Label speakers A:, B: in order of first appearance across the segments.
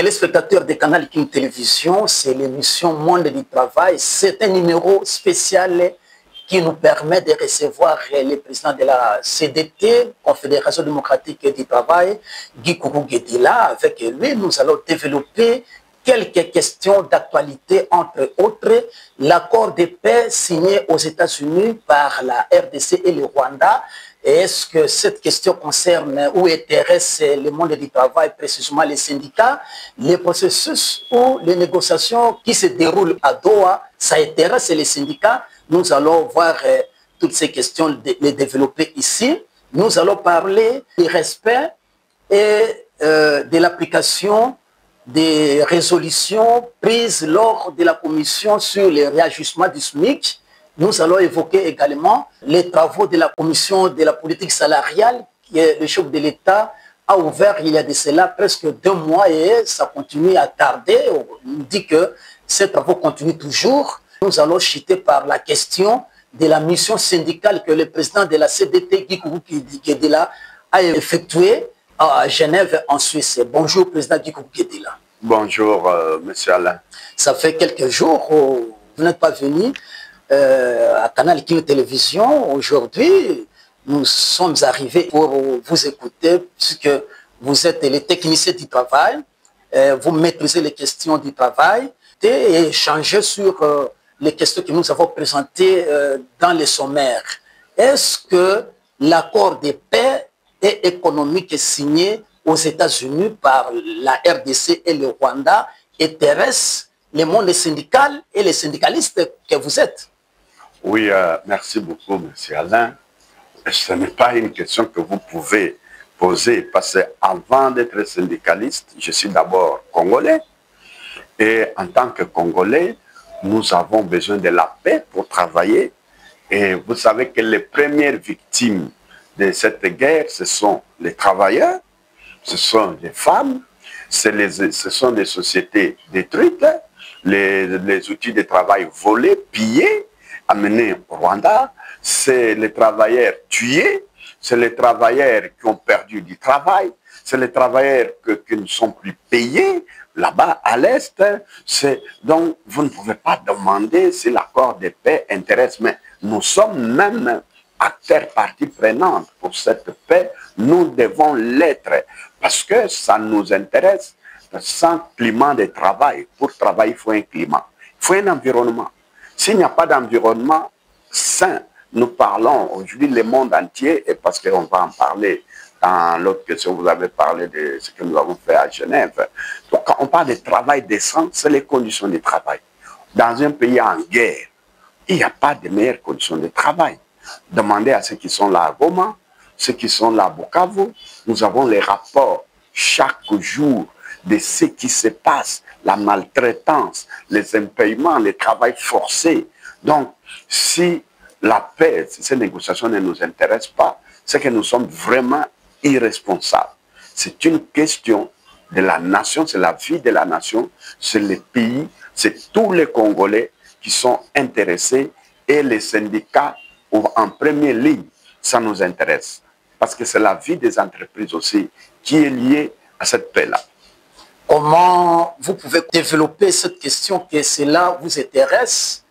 A: Téléspectateurs de Canal King Télévision, c'est l'émission Monde du Travail. C'est un numéro spécial qui nous permet de recevoir le président de la CDT, Confédération démocratique du travail, Guy Kourou-Guedila. Avec lui, nous allons développer quelques questions d'actualité, entre autres, l'accord de paix signé aux États-Unis par la RDC et le Rwanda. Est-ce que cette question concerne ou intéresse le monde du travail, précisément les syndicats? Les processus ou les négociations qui se déroulent à Doha, ça intéresse les syndicats? Nous allons voir toutes ces questions, les développer ici. Nous allons parler du respect et de l'application des résolutions prises lors de la commission sur le réajustement du SMIC. Nous allons évoquer également les travaux de la commission de la politique salariale que le chef de l'État a ouvert il y a de cela presque 2 mois et ça continue à tarder. On nous dit que ces travaux continuent toujours. Nous allons chuter par la question de la mission syndicale que le président de la CDT, Guy Kourou-Guedila, a effectuée à Genève, en Suisse. Bonjour, président Guy Kourou-Guedila.
B: Bonjour, monsieur Alain.
A: Ça fait quelques jours que vous n'êtes pas venu à Canal King Télévision. Aujourd'hui, nous sommes arrivés pour vous écouter puisque vous êtes les techniciens du travail, vous maîtrisez les questions du travail et échanger sur les questions que nous avons présentées dans les sommaires. Est-ce que l'accord de paix et économique signé aux États-Unis par la RDC et le Rwanda intéresse le monde syndical et les syndicalistes que vous êtes?
B: Oui, merci beaucoup, monsieur Alain. Ce n'est pas une question que vous pouvez poser parce qu'avant d'être syndicaliste, je suis d'abord congolais. Et en tant que Congolais, nous avons besoin de la paix pour travailler. Et vous savez que les premières victimes de cette guerre, ce sont les travailleurs, ce sont les femmes, ce sont des sociétés détruites, les outils de travail volés, pillés, amenés au Rwanda, c'est les travailleurs tués, c'est les travailleurs qui ont perdu du travail, c'est les travailleurs qui ne sont plus payés là-bas à l'Est. Donc, vous ne pouvez pas demander si l'accord de paix intéresse, mais nous sommes même acteurs partie prenante pour cette paix. Nous devons l'être parce que ça nous intéresse. Sans climat de travail, pour travailler, il faut un climat, il faut un environnement. S'il n'y a pas d'environnement sain, nous parlons aujourd'hui le monde entier, et parce qu'on va en parler dans l'autre question, vous avez parlé de ce que nous avons fait à Genève. Donc, quand on parle de travail décent, c'est les conditions de travail. Dans un pays en guerre, il n'y a pas de meilleures conditions de travail. Demandez à ceux qui sont là à Goma, ceux qui sont là à Bukavu, nous avons les rapports chaque jour de ce qui se passe, la maltraitance, les impayements, le travail forcé. Donc, si la paix, si ces négociations ne nous intéressent pas, c'est que nous sommes vraiment irresponsables. C'est une question de la nation, c'est la vie de la nation, c'est le pays, c'est tous les Congolais qui sont intéressés et les syndicats en première ligne, ça nous intéresse. Parce que c'est la vie des entreprises aussi qui est liée à cette paix-là.
A: Comment vous pouvez développer cette question que cela vous intéresse?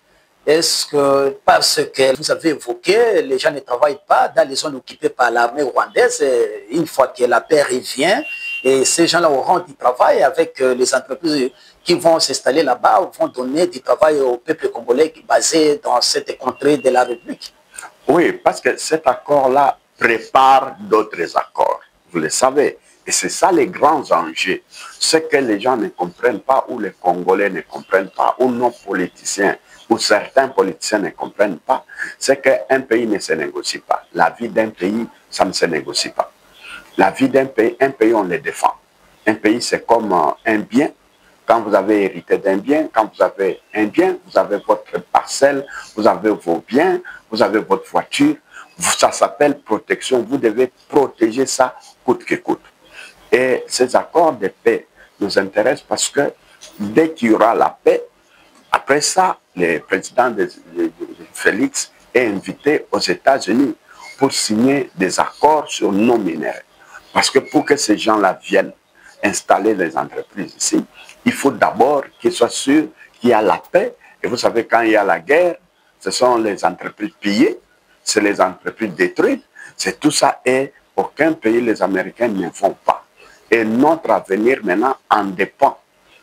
A: Est-ce que parce que vous avez évoqué, les gens ne travaillent pas dans les zones occupées par l'armée rwandaise, une fois que la paix revient, et ces gens-là auront du travail avec les entreprises qui vont s'installer là-bas, vont donner du travail au peuple congolais basé dans cette contrée de la République?
B: Oui, parce que cet accord-là prépare d'autres accords, vous le savez. Et c'est ça les grands enjeux. Ce que les gens ne comprennent pas, ou les Congolais ne comprennent pas, ou nos politiciens, ou certains politiciens ne comprennent pas, c'est qu'un pays ne se négocie pas. La vie d'un pays, ça ne se négocie pas. La vie d'un pays, un pays, on le défend. Un pays, c'est comme un bien. Quand vous avez hérité d'un bien, quand vous avez un bien, vous avez votre parcelle, vous avez vos biens, vous avez votre voiture. Ça s'appelle protection. Vous devez protéger ça coûte que coûte. Et ces accords de paix nous intéressent parce que dès qu'il y aura la paix, après ça, le président Félix est invité aux États-Unis pour signer des accords sur nos minéraux. Parce que pour que ces gens-là viennent, installer les entreprises ici, il faut d'abord qu'ils soient sûrs qu'il y a la paix. Et vous savez, quand il y a la guerre, ce sont les entreprises pillées, c'est les entreprises détruites, c'est tout ça et aucun pays, les Américains, ne vont pas. Et notre avenir maintenant en dépend.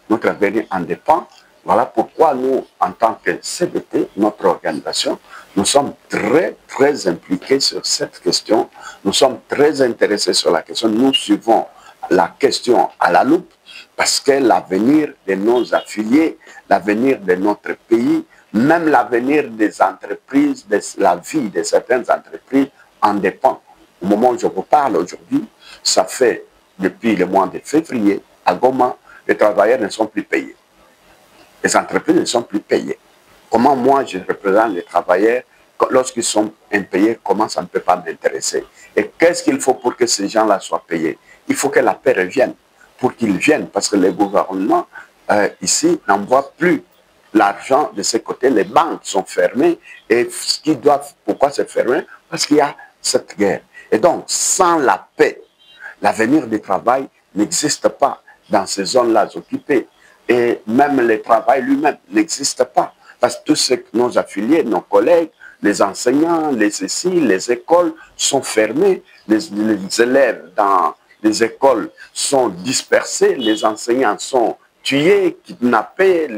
B: Notre avenir en dépend. Voilà pourquoi nous, en tant que CDT, notre organisation, nous sommes très, très impliqués sur cette question. Nous sommes très intéressés sur la question. Nous suivons la question à la loupe parce que l'avenir de nos affiliés, l'avenir de notre pays, même l'avenir des entreprises, de la vie de certaines entreprises en dépend. Au moment où je vous parle aujourd'hui, ça fait depuis le mois de février, à Goma, les travailleurs ne sont plus payés. Les entreprises ne sont plus payées. Comment moi je représente les travailleurs lorsqu'ils sont impayés, comment ça ne peut pas m'intéresser? Et qu'est-ce qu'il faut pour que ces gens-là soient payés? Il faut que la paix revienne, pour qu'ils viennent, parce que les gouvernements ici n'envoient plus l'argent de ces côtés. Les banques sont fermées et ce qu'ils doivent, pourquoi c'est fermé? Parce qu'il y a cette guerre. Et donc, sans la paix, l'avenir du travail n'existe pas dans ces zones-là occupées. Et même le travail lui-même n'existe pas. Parce que tous nos affiliés, nos collègues, les enseignants, les ceci, les écoles sont fermées. Les élèves dans les écoles sont dispersés. Les enseignants sont tués, kidnappés.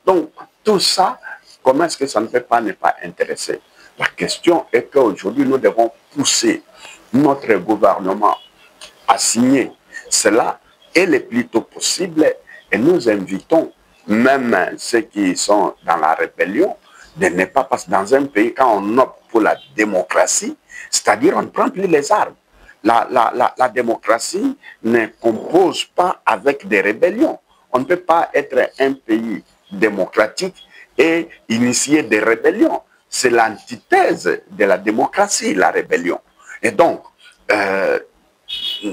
B: Donc, tout ça, comment est-ce que ça ne peut pas ne pas intéresser? La question est qu'aujourd'hui, nous devons pousser notre gouvernement à signer cela et le plus tôt possible. Et nous invitons même ceux qui sont dans la rébellion de ne pas passer dans un pays quand on opte pour la démocratie, c'est-à-dire on ne prend plus les armes. La démocratie ne compose pas avec des rébellions. On ne peut pas être un pays démocratique et initier des rébellions. C'est l'antithèse de la démocratie, la rébellion. Et donc,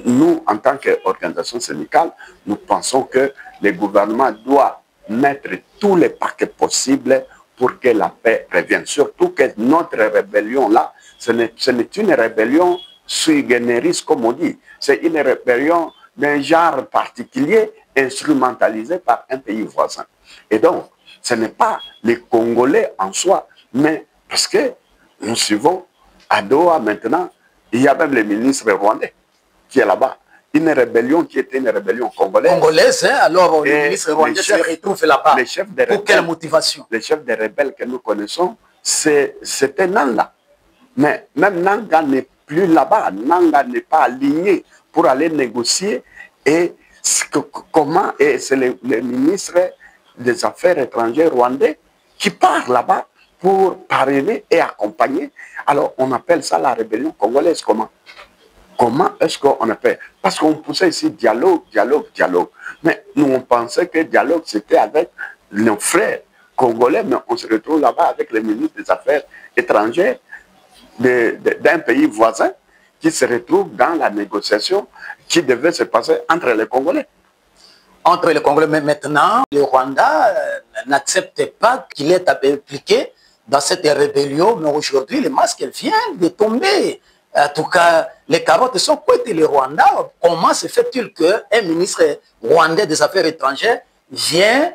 B: nous, en tant qu'organisation syndicale, nous pensons que le gouvernement doit mettre tous les paquets possibles pour que la paix revienne. Surtout que notre rébellion-là, ce n'est une rébellion sui generis, comme on dit. C'est une rébellion d'un genre particulier, instrumentalisée par un pays voisin. Et donc, ce n'est pas les Congolais en soi, mais parce que nous suivons à Doha maintenant, il y a même le ministre rwandais qui est là-bas. Une rébellion qui était une rébellion congolaise.
A: Congolaise, hein? Alors le ministre rwandais se retrouve là-bas. Pour quelle motivation?
B: Les chefs des rebelles que nous connaissons, c'était Nanga. Mais même Nanga n'est plus là-bas. Nanga n'est pas aligné pour aller négocier. Et comment, et c'est le ministre des Affaires étrangères rwandais qui part là-bas pour parrainer et accompagner. Alors on appelle ça la rébellion congolaise. Comment? Comment est-ce qu'on appelle? Parce qu'on poussait ici dialogue, dialogue, dialogue. Mais nous, on pensait que dialogue, c'était avec nos frères congolais, mais on se retrouve là-bas avec le ministre des Affaires étrangères d'un pays voisin qui se retrouve dans la négociation qui devait se passer entre les Congolais.
A: Entre les Congolais, mais maintenant, le Rwanda n'accepte pas qu'il est impliqué dans cette rébellion, mais aujourd'hui, le masque vient de tomber. En tout cas, les carottes sont côté le Rwanda. Comment se fait-il qu'un ministre rwandais des Affaires étrangères vient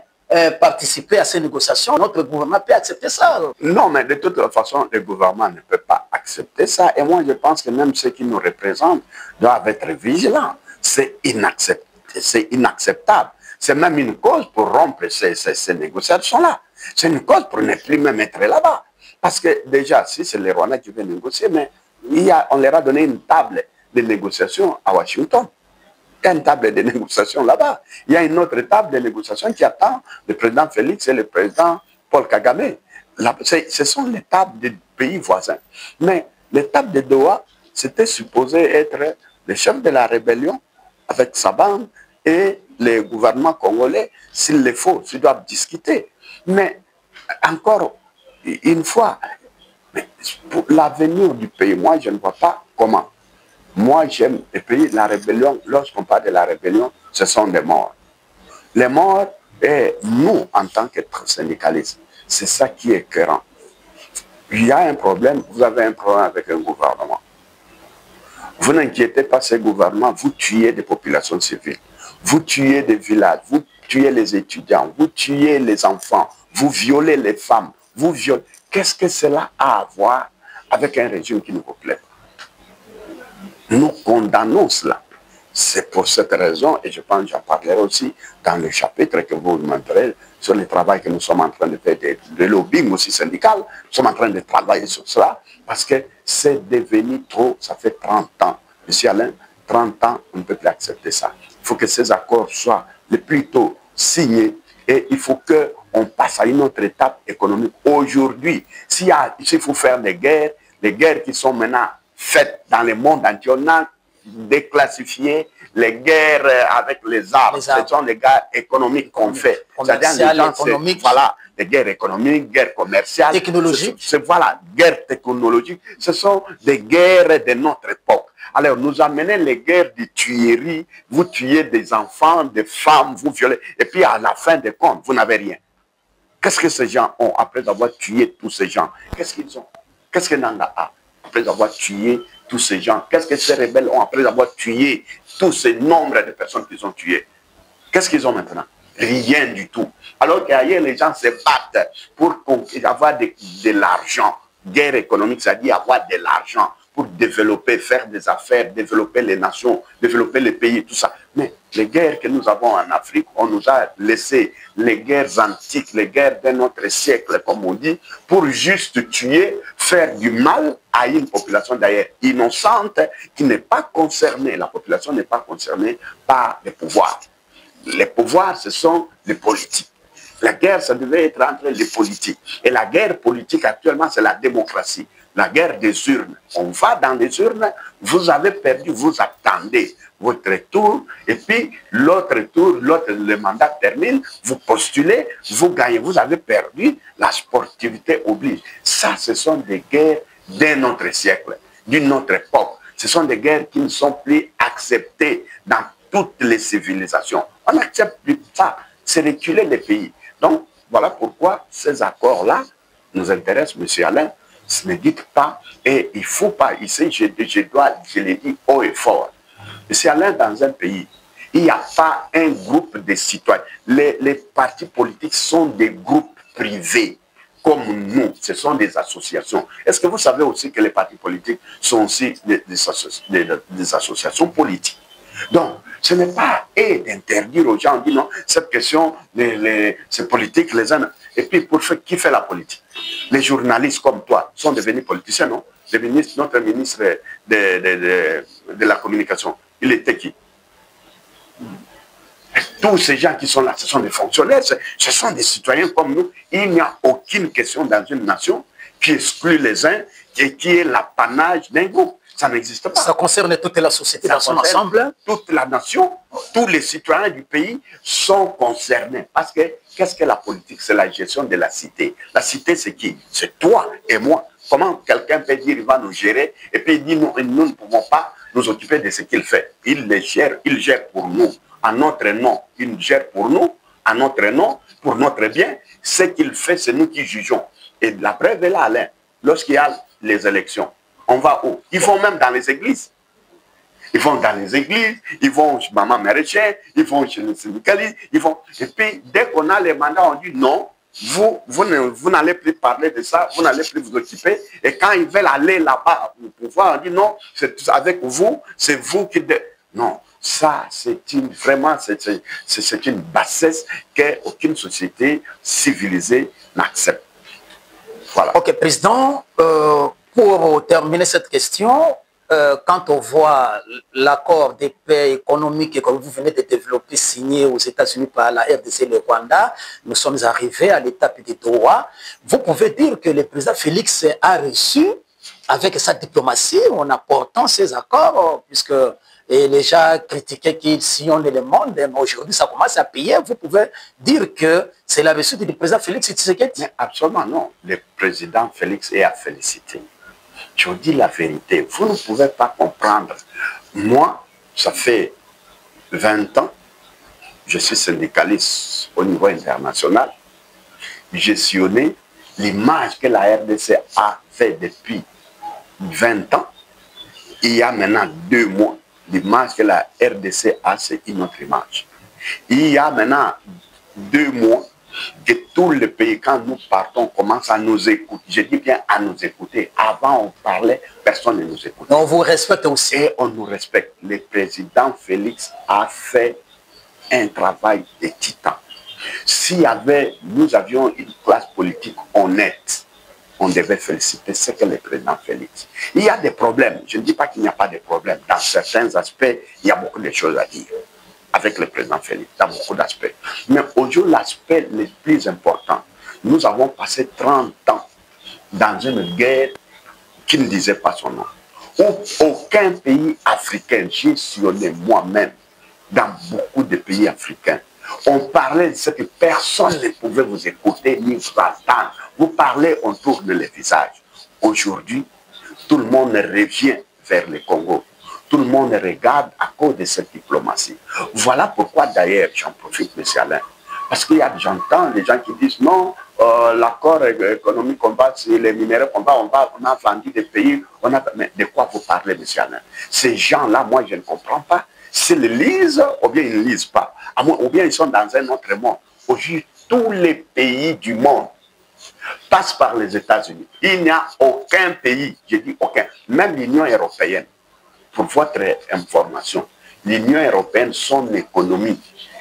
A: participer à ces négociations? Notre gouvernement peut accepter ça?
B: Non, mais de toute façon, le gouvernement ne peut pas accepter ça. Et moi, je pense que même ceux qui nous représentent doivent être vigilants. C'est inacceptable. C'est même une cause pour rompre ces négociations-là. C'est une cause pour ne plus même être là-bas. Parce que déjà, si c'est les Rwandais qui veulent négocier, mais on leur a donné une table de négociation à Washington. Il y a une table de négociation là-bas. Il y a une autre table de négociation qui attend le président Félix et le président Paul Kagame. Ce sont les tables des pays voisins. Mais les tables de Doha, c'était supposé être le chef de la rébellion avec sa bande et le gouvernement congolais, s'il le faut, s'ils doivent discuter. Mais encore une fois, mais pour l'avenir du pays, moi, je ne vois pas comment. Moi, j'aime les pays, la rébellion, lorsqu'on parle de la rébellion, ce sont des morts. Les morts, et nous, en tant que syndicalistes, c'est ça qui est écœurant. Il y a un problème, vous avez un problème avec un gouvernement. Vous n'inquiétez pas ce gouvernement, vous tuez des populations civiles. vous tuez des villages, vous tuez les étudiants, vous tuez les enfants, vous violez les femmes, vous violez. Qu'est-ce que cela a à voir avec un régime qui ne vous plaît pas? Nous condamnons cela. C'est pour cette raison, et je pense que j'en parlerai aussi dans le chapitre que vous montrez sur le travail que nous sommes en train de faire, de lobbying aussi syndical, nous sommes en train de travailler sur cela, parce que c'est devenu trop, ça fait 30 ans. Monsieur Alain, 30 ans, on ne peut plus accepter ça. Il faut que ces accords soient le plus tôt signés, et il faut qu'on passe à une autre étape économique. Aujourd'hui, s'il faut faire des guerres qui sont maintenant faites dans le monde entier, on a déclassifier les guerres avec les armes. Ce sont les guerres économiques qu'on fait.
A: C'est-à-dire économiques.
B: Voilà, les guerres économiques, guerres commerciales.
A: Technologiques.
B: Voilà, guerres technologiques. Ce sont des guerres de notre époque. Alors, nous amenez les guerres de tuerie. Vous tuez des enfants, des femmes, vous violez. Et puis, à la fin des comptes, vous n'avez rien. Qu'est-ce que ces gens ont après avoir tué tous ces gens? Qu'est-ce qu'ils ont? Qu'est-ce que Nanga a après avoir tué tous ces gens? Qu'est-ce que ces rebelles ont après avoir tué tous ces nombres de personnes qu'ils ont tuées? Qu'est-ce qu'ils ont maintenant? Rien du tout. Alors qu'ailleurs, les gens se battent pour avoir de l'argent. Guerre économique, c'est-à-dire avoir de l'argent pour développer, faire des affaires, développer les nations, développer les pays, tout ça. Mais les guerres que nous avons en Afrique, on nous a laissé les guerres antiques, les guerres de notre siècle, comme on dit, pour juste tuer, faire du mal à une population d'ailleurs innocente qui n'est pas concernée. La population n'est pas concernée par les pouvoirs. Les pouvoirs, ce sont les politiques. La guerre, ça devait être entre les politiques. Et la guerre politique actuellement, c'est la démocratie. La guerre des urnes. On va dans les urnes, vous avez perdu, vous attendez votre tour, et puis l'autre tour, le mandat termine, vous postulez, vous gagnez, vous avez perdu, la sportivité oblige. Ça, ce sont des guerres d'un autre siècle, d'une autre époque. Ce sont des guerres qui ne sont plus acceptées dans toutes les civilisations. On n'accepte plus ça. C'est reculer les pays. Donc, voilà pourquoi ces accords-là nous intéressent, M. Alain. Ne dites pas, et il ne faut pas, ici, je l'ai dit haut et fort. M. Alain, dans un pays, il n'y a pas un groupe de citoyens. Les partis politiques sont des groupes privés, comme nous, ce sont des associations. Est-ce que vous savez aussi que les partis politiques sont aussi des associations politiques? Donc, ce n'est pas d'interdire aux gens, on dit non, cette question, c'est politique, les uns. Et puis, qui fait la politique? Les journalistes comme toi sont devenus politiciens, non? Notre ministre de la communication, il était qui? Tous ces gens qui sont là, ce sont des fonctionnaires, ce sont des citoyens comme nous. Il n'y a aucune question dans une nation qui exclut les uns et qui est l'apanage d'un groupe. Ça n'existe pas.
A: Ça concerne toute la société dans son ensemble.
B: Toute la nation, tous les citoyens du pays sont concernés. Parce que qu'est-ce que la politique? C'est la gestion de la cité. La cité, c'est qui? C'est toi et moi. Comment quelqu'un peut dire qu'il va nous gérer et puis il dit nous ne pouvons pas nous occuper de ce qu'il fait? Il gère pour nous, à notre nom. Il gère pour nous, à notre nom, pour notre bien. Ce qu'il fait, c'est nous qui jugeons. Et la preuve est là, Alain. Lorsqu'il y a les élections, on va où? Ils vont même dans les églises. Ils vont dans les églises, ils vont chez Maman Maraîcher, ils vont chez les syndicalistes, ils vont... Et puis, dès qu'on a les mandats, on dit non, vous n'allez plus parler de ça, vous n'allez plus vous occuper. Et quand ils veulent aller là-bas au pouvoir, on dit non, c'est avec vous, c'est vous qui... Non, ça, c'est vraiment, c'est une bassesse qu'aucune société civilisée n'accepte. Voilà.
A: Ok, Président, pour terminer cette question, quand on voit l'accord de paix économique que vous venez de développer, signé aux États-Unis par la RDC et le Rwanda, nous sommes arrivés à l'étape de Doha. Vous pouvez dire que le président Félix a reçu, avec sa diplomatie, en apportant ces accords, puisque les gens critiquaient qu'il sillonne le monde, mais aujourd'hui ça commence à payer. Vous pouvez dire que c'est la réussite du président Félix Tshisekedi?
B: Absolument non. Le président Félix est à féliciter. Je vous dis la vérité, vous ne pouvez pas comprendre. Moi, ça fait 20 ans, je suis syndicaliste au niveau international. Gestionner l'image que la RDC a fait depuis 20 ans. Il y a maintenant 2 mois, l'image que la RDC a, c'est une autre image. Il y a maintenant 2 mois que tous les pays, quand nous partons, commencent à nous écouter. Je dis bien à nous écouter. Avant, on parlait, personne ne nous écoutait.
A: On vous respecte aussi.
B: Et on nous respecte. Le président Félix a fait un travail de titan. Nous avions une classe politique honnête, on devait féliciter ce que le président Félix. Il y a des problèmes. Je ne dis pas qu'il n'y a pas de problèmes. Dans certains aspects, il y a beaucoup de choses à dire avec le président Félix, dans beaucoup d'aspects. Mais aujourd'hui, l'aspect le plus important, nous avons passé 30 ans dans une guerre qui ne disait pas son nom. Où aucun pays africain, j'ai sillonné moi-même dans beaucoup de pays africains, on parlait de ce que personne ne pouvait vous écouter ni vous entendre. Vous parlez, on tourne le visage. Aujourd'hui, tout le monde revient vers le Congo. Tout le monde regarde à cause de cette diplomatie. Voilà pourquoi d'ailleurs, j'en profite, M. Alain, parce qu'il y a, j'entends des gens qui disent non, l'accord économique qu'on va, les minéraux qu'on va, on a vendu des pays, mais de quoi vous parlez, M. Alain? Ces gens-là, moi, je ne comprends pas. S'ils lisent, ou bien ils ne lisent pas. Ou bien ils sont dans un autre monde. Aujourd'hui, tous les pays du monde passent par les États-Unis. Il n'y a aucun pays, je dis aucun, même l'Union européenne, pour votre information, l'Union européenne, son économie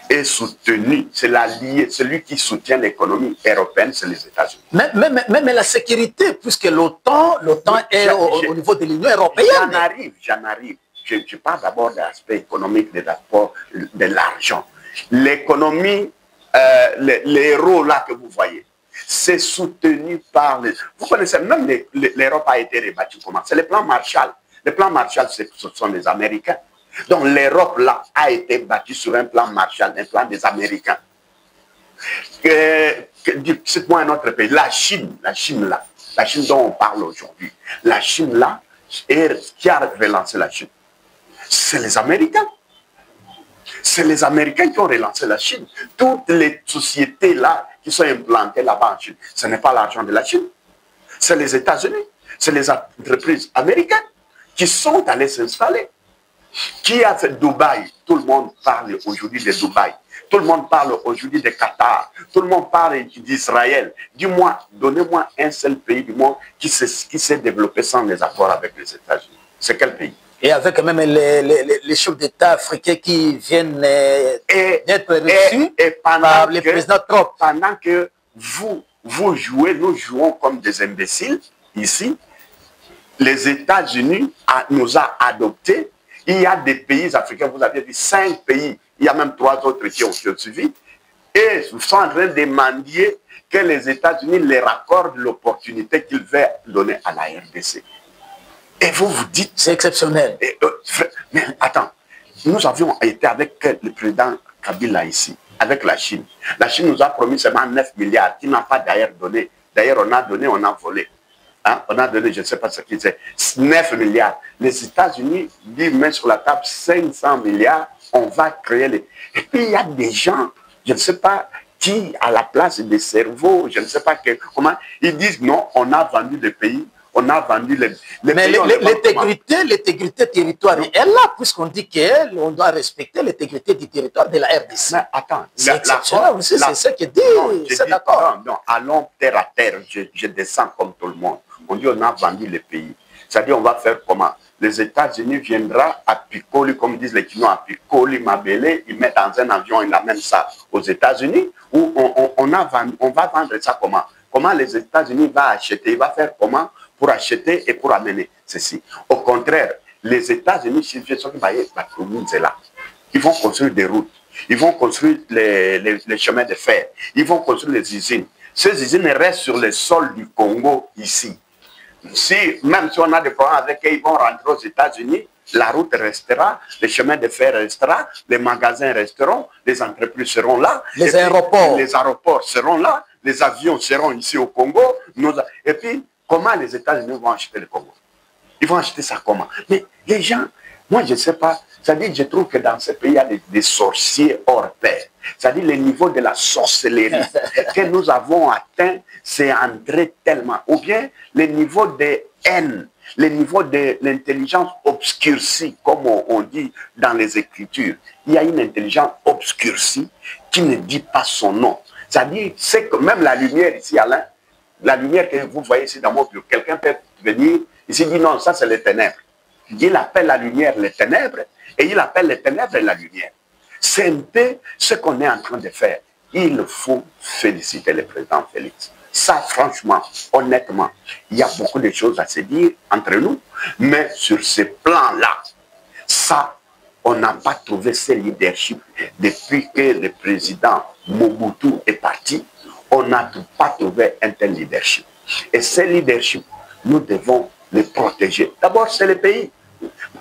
B: est soutenue, c'est l'allié, celui qui soutient l'économie européenne, c'est les États-Unis.
A: Mais la sécurité, puisque l'OTAN est au niveau de l'Union européenne.
B: J'en arrive. Je parle d'abord de l'aspect économique, de l'apport de l'argent. L'économie, les héros là que vous voyez, c'est soutenu par les... Vous connaissez, même l'Europe a été rebâtie comment? C'est le plan Marshall. Le plan Marshall, ce sont les Américains. Donc l'Europe là a été bâtie sur un plan Marshall, un plan des Américains. Cite-moi un autre pays, la Chine là, la Chine dont on parle aujourd'hui. La Chine là, qui a relancé la Chine? C'est les Américains. C'est les Américains qui ont relancé la Chine. Toutes les sociétés là qui sont implantées là-bas en Chine, ce n'est pas l'argent de la Chine. C'est les États-Unis. C'est les entreprises américaines qui sont allées s'installer. Qui a fait Dubaï? Tout le monde parle aujourd'hui de Dubaï. Tout le monde parle aujourd'hui de Qatar. Tout le monde parle d'Israël. Dis-moi, donnez-moi un seul pays du monde qui s'est développé sans les accords avec les États-Unis. C'est quel pays?
A: Et avec même les chefs d'État africains qui viennent d'être reçus par le président Trump.
B: Pendant que vous jouez, nous jouons comme des imbéciles ici, les États-Unis nous ont adoptés. Il y a des pays africains, vous avez vu 5 pays, il y a même 3 autres qui ont suivi, et ils sont en train de demander que les États-Unis leur accordent l'opportunité qu'ils veulent donner à la RDC. Et vous vous dites...
A: C'est exceptionnel.
B: Mais attends, nous avions été avec le président Kabila ici, avec la Chine. La Chine nous a promis seulement 9 milliards, qui n'a pas d'ailleurs donné. D'ailleurs, on a donné, on a volé. Hein? On a donné, je ne sais pas ce qu'ils c'est, 9 milliards. Les États-Unis disent, main sur la table, 500 milliards, on va créer les... Et puis, il y a des gens, je ne sais pas qui, à la place des cerveaux, je ne sais pas comment, ils disent, non, on a vendu des pays, on a vendu les
A: mais l'intégrité territoriale est là, puisqu'on dit qu'on doit respecter l'intégrité du territoire de la RDC.
B: Mais attends,
A: c'est exceptionnel aussi, c'est ce qu'il dit, c'est d'accord.
B: Non, allons terre à terre, je descends comme tout le monde. On dit on a vendu les pays. C'est-à-dire on va faire comment? Les États-Unis viendront à Piccoli, comme disent les Chinois, à Piccoli, Mabélé, ils mettent dans un avion, ils amènent ça aux États-Unis, où on va vendre ça comment? Comment les États-Unis vont acheter? Ils vont faire comment pour acheter et pour amener ceci? Au contraire, les États-Unis, ils vont construire des routes, ils vont construire les chemins de fer, ils vont construire les usines. Ces usines restent sur le sol du Congo ici. Même si on a des problèmes avec eux, ils vont rentrer aux États-Unis, la route restera, les chemins de fer resteront, les magasins resteront, les entreprises seront là,
A: les aéroports
B: seront là, les avions seront ici au Congo. Et puis, comment les États-Unis vont acheter le Congo? Ils vont acheter ça comment? Mais les gens, moi je ne sais pas, c'est-à-dire je trouve que dans ce pays, il y a des sorciers hors pair. C'est-à-dire le niveau de la sorcellerie que nous avons atteint, c'est entré tellement. Ou bien le niveau de haine, le niveau de l'intelligence obscurcie, comme on dit dans les Écritures. Il y a une intelligence obscurcie qui ne dit pas son nom. C'est-à-dire, c'est que même la lumière ici, Alain, la lumière que vous voyez ici dans mon bureau, quelqu'un peut venir ici et dire non, ça c'est les ténèbres. Il appelle la lumière les ténèbres et il appelle les ténèbres la lumière. C'est un peu ce qu'on est en train de faire. Il faut féliciter le président Félix. Ça, franchement, honnêtement, il y a beaucoup de choses à se dire entre nous, mais sur ce plan-là, ça, on n'a pas trouvé ce leadership depuis que le président Mobutu est parti. On n'a pas trouvé un tel leadership. Et ce leadership, nous devons le protéger. D'abord, c'est le pays.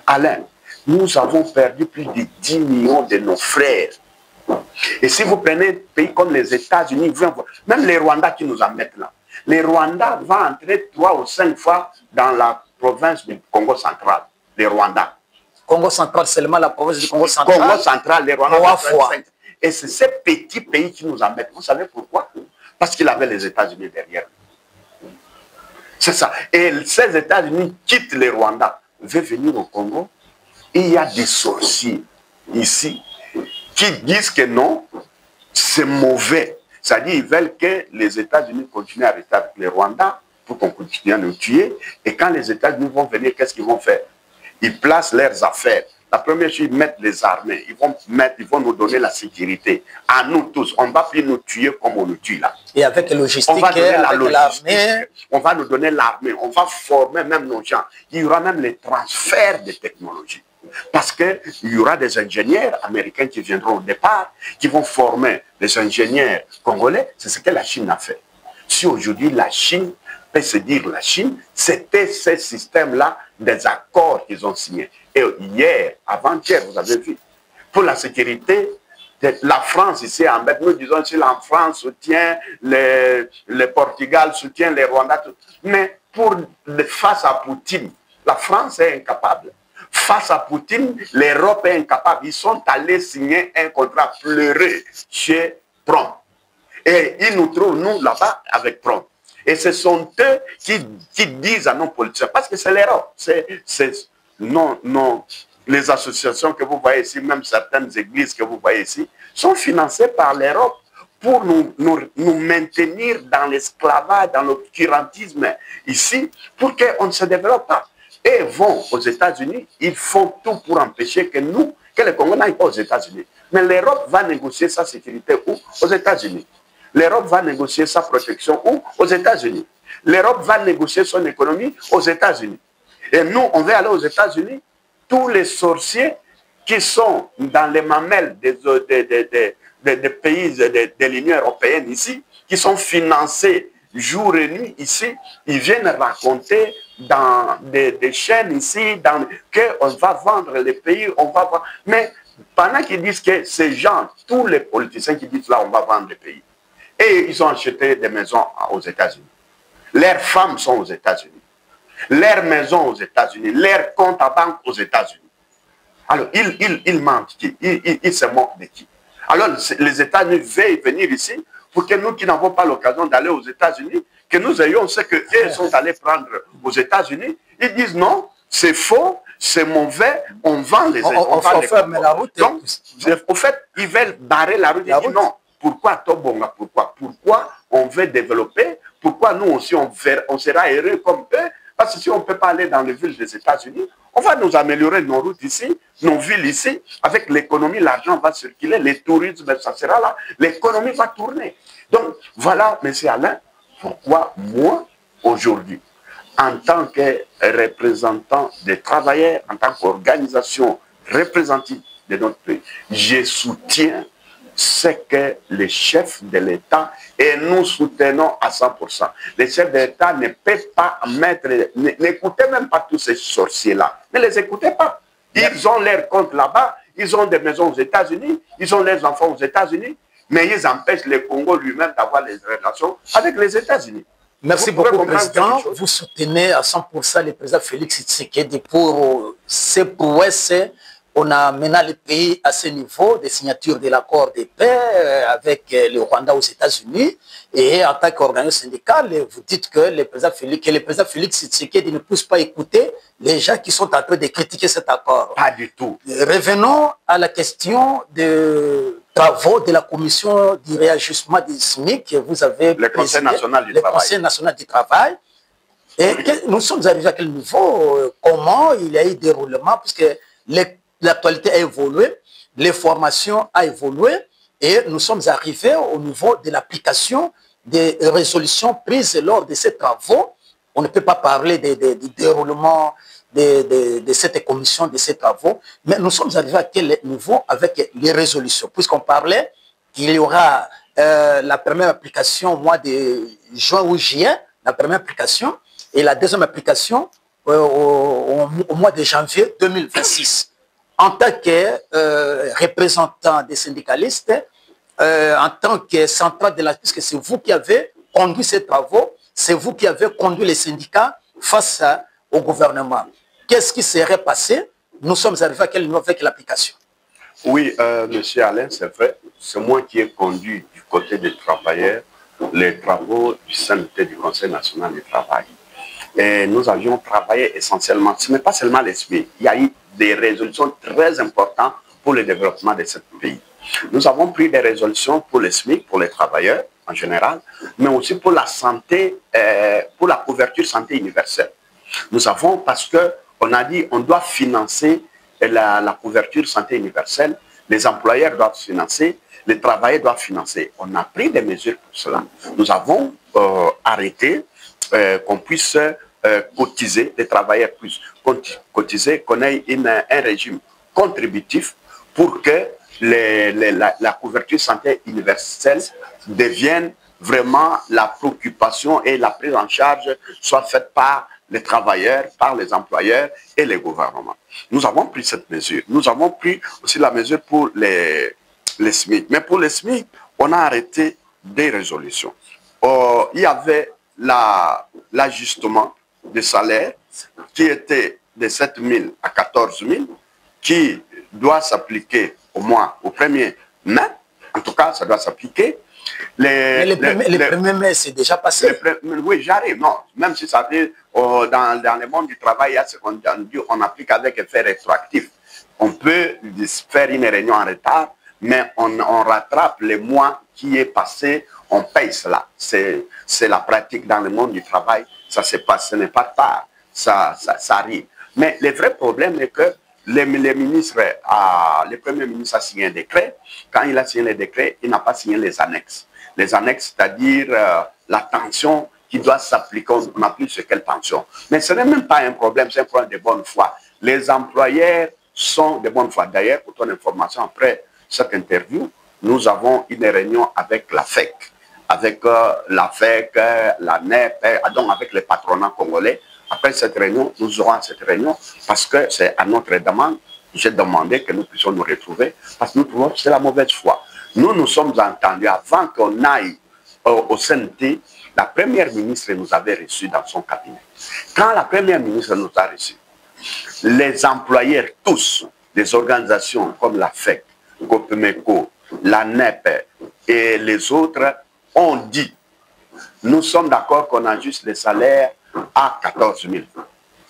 B: Alain, nous avons perdu plus de 10 millions de nos frères. Et si vous prenez un pays comme les États-Unis, même les Rwandais qui nous en mettent là, les Rwandais vont entrer 3 ou 5 fois dans la province du Congo central, les Rwandais.
A: Congo central, seulement la province du Congo central.
B: Congo central, les Rwandais.
A: 3 fois.
B: Et c'est ces petits pays qui nous en mettent. Vous savez pourquoi? Parce qu'il avait les États-Unis derrière. C'est ça. Et ces États-Unis quittent les Rwandais, veulent venir au Congo. Et il y a des sorciers ici qui disent que non, c'est mauvais. C'est-à-dire qu'ils veulent que les États-Unis continuent à rester avec les Rwandais pour qu'on continue à nous tuer. Et quand les États-Unis vont venir, qu'est-ce qu'ils vont faire? Ils placent leurs affaires. La première chose, ils mettent les armées. Ils vont nous donner la sécurité. À nous tous. On ne va plus nous tuer comme on nous tue là.
A: Et avec la logistique,
B: on va donner la logistique. On va nous donner l'armée. On va former même nos gens. Il y aura même les transferts de technologies. Parce qu'il y aura des ingénieurs américains qui viendront au départ, qui vont former les ingénieurs congolais. C'est ce que la Chine a fait. Si aujourd'hui la Chine peut se dire la Chine, c'était ce système-là des accords qu'ils ont signés. Et hier, avant-hier, vous avez vu, pour la sécurité, la France ici, nous disons que la France soutient, le Portugal soutient les Rwandais, mais face à Poutine, la France est incapable. Face à Poutine, l'Europe est incapable. Ils sont allés signer un contrat pleuré chez Trump. Et ils nous trouvent, nous, là-bas, avec Trump. Et ce sont eux qui disent à nos politiciens, parce que c'est l'Europe. Non, les associations que vous voyez ici, même certaines églises que vous voyez ici, sont financées par l'Europe pour nous maintenir dans l'esclavage, dans l'obscurantisme ici, pour qu'on ne se développe pas. Et vont aux États-Unis, ils font tout pour empêcher que les Congolais n'aillent pas aux États-Unis. Mais l'Europe va négocier sa sécurité où? Aux États-Unis. L'Europe va négocier sa protection où? Aux États-Unis. L'Europe va négocier son économie aux États-Unis. Et nous, on veut aller aux États-Unis. Tous les sorciers qui sont dans les mamelles des pays de l'Union européenne ici, qui sont financés jour et nuit ici, ils viennent raconter dans des chaînes ici qu'on va vendre les pays, on va vendre. Mais pendant qu'ils disent que ces gens, tous les politiciens qui disent là, on va vendre les pays, et ils ont acheté des maisons aux États-Unis. Leurs femmes sont aux États-Unis. Leurs maisons aux États-Unis. Leurs comptes à banque aux États-Unis. Alors, ils mentent qui? Ils se moquent de qui? Alors, les États-Unis veulent venir ici pour que nous qui n'avons pas l'occasion d'aller aux États-Unis, que nous ayons ce qu'eux sont allés prendre aux États-Unis. Ils disent non, c'est faux, c'est mauvais, on vend les États-Unis.
A: On va fermer la route.
B: Donc, au fait, ils veulent barrer la route. Ils disent non. Pourquoi Tobonga? Pourquoi on veut développer? Pourquoi nous aussi on sera heureux comme eux? Parce que si on ne peut pas aller dans les villes des États-Unis, on va nous améliorer nos routes ici, nos villes ici. Avec l'économie, l'argent va circuler, le tourisme, ça sera là. L'économie va tourner. Donc, voilà, M. Alain, pourquoi moi, aujourd'hui, en tant que représentant des travailleurs, en tant qu'organisation représentative de notre pays, je soutiens ce que les chefs de l'État, et nous soutenons à 100%. Les chefs de l'État ne peuvent pas mettre, n'écoutez même pas tous ces sorciers-là. Ne les écoutez pas. Ils ont leur compte là-bas, ils ont des maisons aux États-Unis, ils ont leurs enfants aux États-Unis, mais ils empêchent le Congo lui-même d'avoir les relations avec les États-Unis.
A: Merci beaucoup, Président. Vous soutenez à 100% le président Félix Tshisekedi pour ses prouesses on a mené le pays à ce niveau de signature de l'accord de paix avec le Rwanda aux États-Unis. Et en tant qu'organisme syndical, vous dites que le président Félix Tshisekedi ne pousse pas écouter les gens qui sont en train de critiquer cet accord.
B: Pas du tout.
A: Revenons à la question des travaux de la commission du réajustement des SMIC que vous avez
B: le Conseil national du travail.
A: Conseil national du travail. Et nous sommes arrivés à quel niveau, comment il y a eu déroulement, puisque l'actualité a évolué, les formations ont évolué, et nous sommes arrivés au niveau de l'application des résolutions prises lors de ces travaux. On ne peut pas parler du déroulement de cette commission, de ces travaux, mais nous sommes arrivés à quel niveau avec les résolutions, puisqu'on parlait qu'il y aura la première application au mois de juin ou juillet, la première application, et la deuxième application au mois de janvier 2026. En tant que représentant des syndicalistes, en tant que central de la... Puisque c'est vous qui avez conduit ces travaux, c'est vous qui avez conduit les syndicats face au gouvernement. Qu'est-ce qui serait passé? Nous sommes arrivés à quel niveau avec l'application?
B: Oui, monsieur Alain, c'est vrai. C'est moi qui ai conduit du côté des travailleurs les travaux du CNT du Conseil national du travail. Et nous avions travaillé essentiellement, ce n'est pas seulement l'esprit, il y a eu des résolutions très importantes pour le développement de ce pays. Nous avons pris des résolutions pour les SMIC, pour les travailleurs en général, mais aussi pour la santé, pour la couverture santé universelle. Nous avons, parce qu'on a dit on doit financer la couverture santé universelle, les employeurs doivent financer, les travailleurs doivent financer. On a pris des mesures pour cela. Nous avons arrêté qu'on puisse cotiser, les travailleurs puissent cotiser, qu'on ait un régime contributif pour que la couverture santé universelle devienne vraiment la préoccupation et la prise en charge soit faite par les travailleurs, par les employeurs et les gouvernements. Nous avons pris cette mesure. Nous avons pris aussi la mesure pour les SMIC. Mais pour les SMIC, on a arrêté des résolutions. Il y avait l'ajustement des salaires qui était de 7 000 à 14 000, qui doit s'appliquer au moins au 1er mai. En tout cas, ça doit s'appliquer.
A: Le 1er mai, c'est déjà passé.
B: Oui, j'arrive. Non, même si ça fait dans le monde du travail, il y a ce qu'on dit, on applique avec effet rétroactif. On peut faire une réunion en retard, mais on rattrape les mois qui est passé, on paye cela. C'est la pratique dans le monde du travail. Ça se passe, ce n'est pas tard, ça arrive. Mais le vrai problème est que le Premier ministre a signé un décret. Quand il a signé le décret, il n'a pas signé les annexes. Les annexes, c'est-à-dire la tension qui doit s'appliquer, on applique sur quelle tension. Mais ce n'est même pas un problème, c'est un problème de bonne foi. Les employeurs sont de bonne foi. D'ailleurs, pour ton information, après cette interview, nous avons une réunion avec la FEC, la NEP, donc avec les patronats congolais. Après cette réunion, nous aurons cette réunion parce que c'est à notre demande. J'ai demandé que nous puissions nous retrouver parce que nous trouvons que c'est la mauvaise foi. Nous sommes entendus avant qu'on aille au CNT. La première ministre nous avait reçus dans son cabinet. Quand la première ministre nous a reçus, les employeurs tous, des organisations comme la FEC, Copemeco, la NEP et les autres ont dit, nous sommes d'accord qu'on ajuste les salaires à 14 000.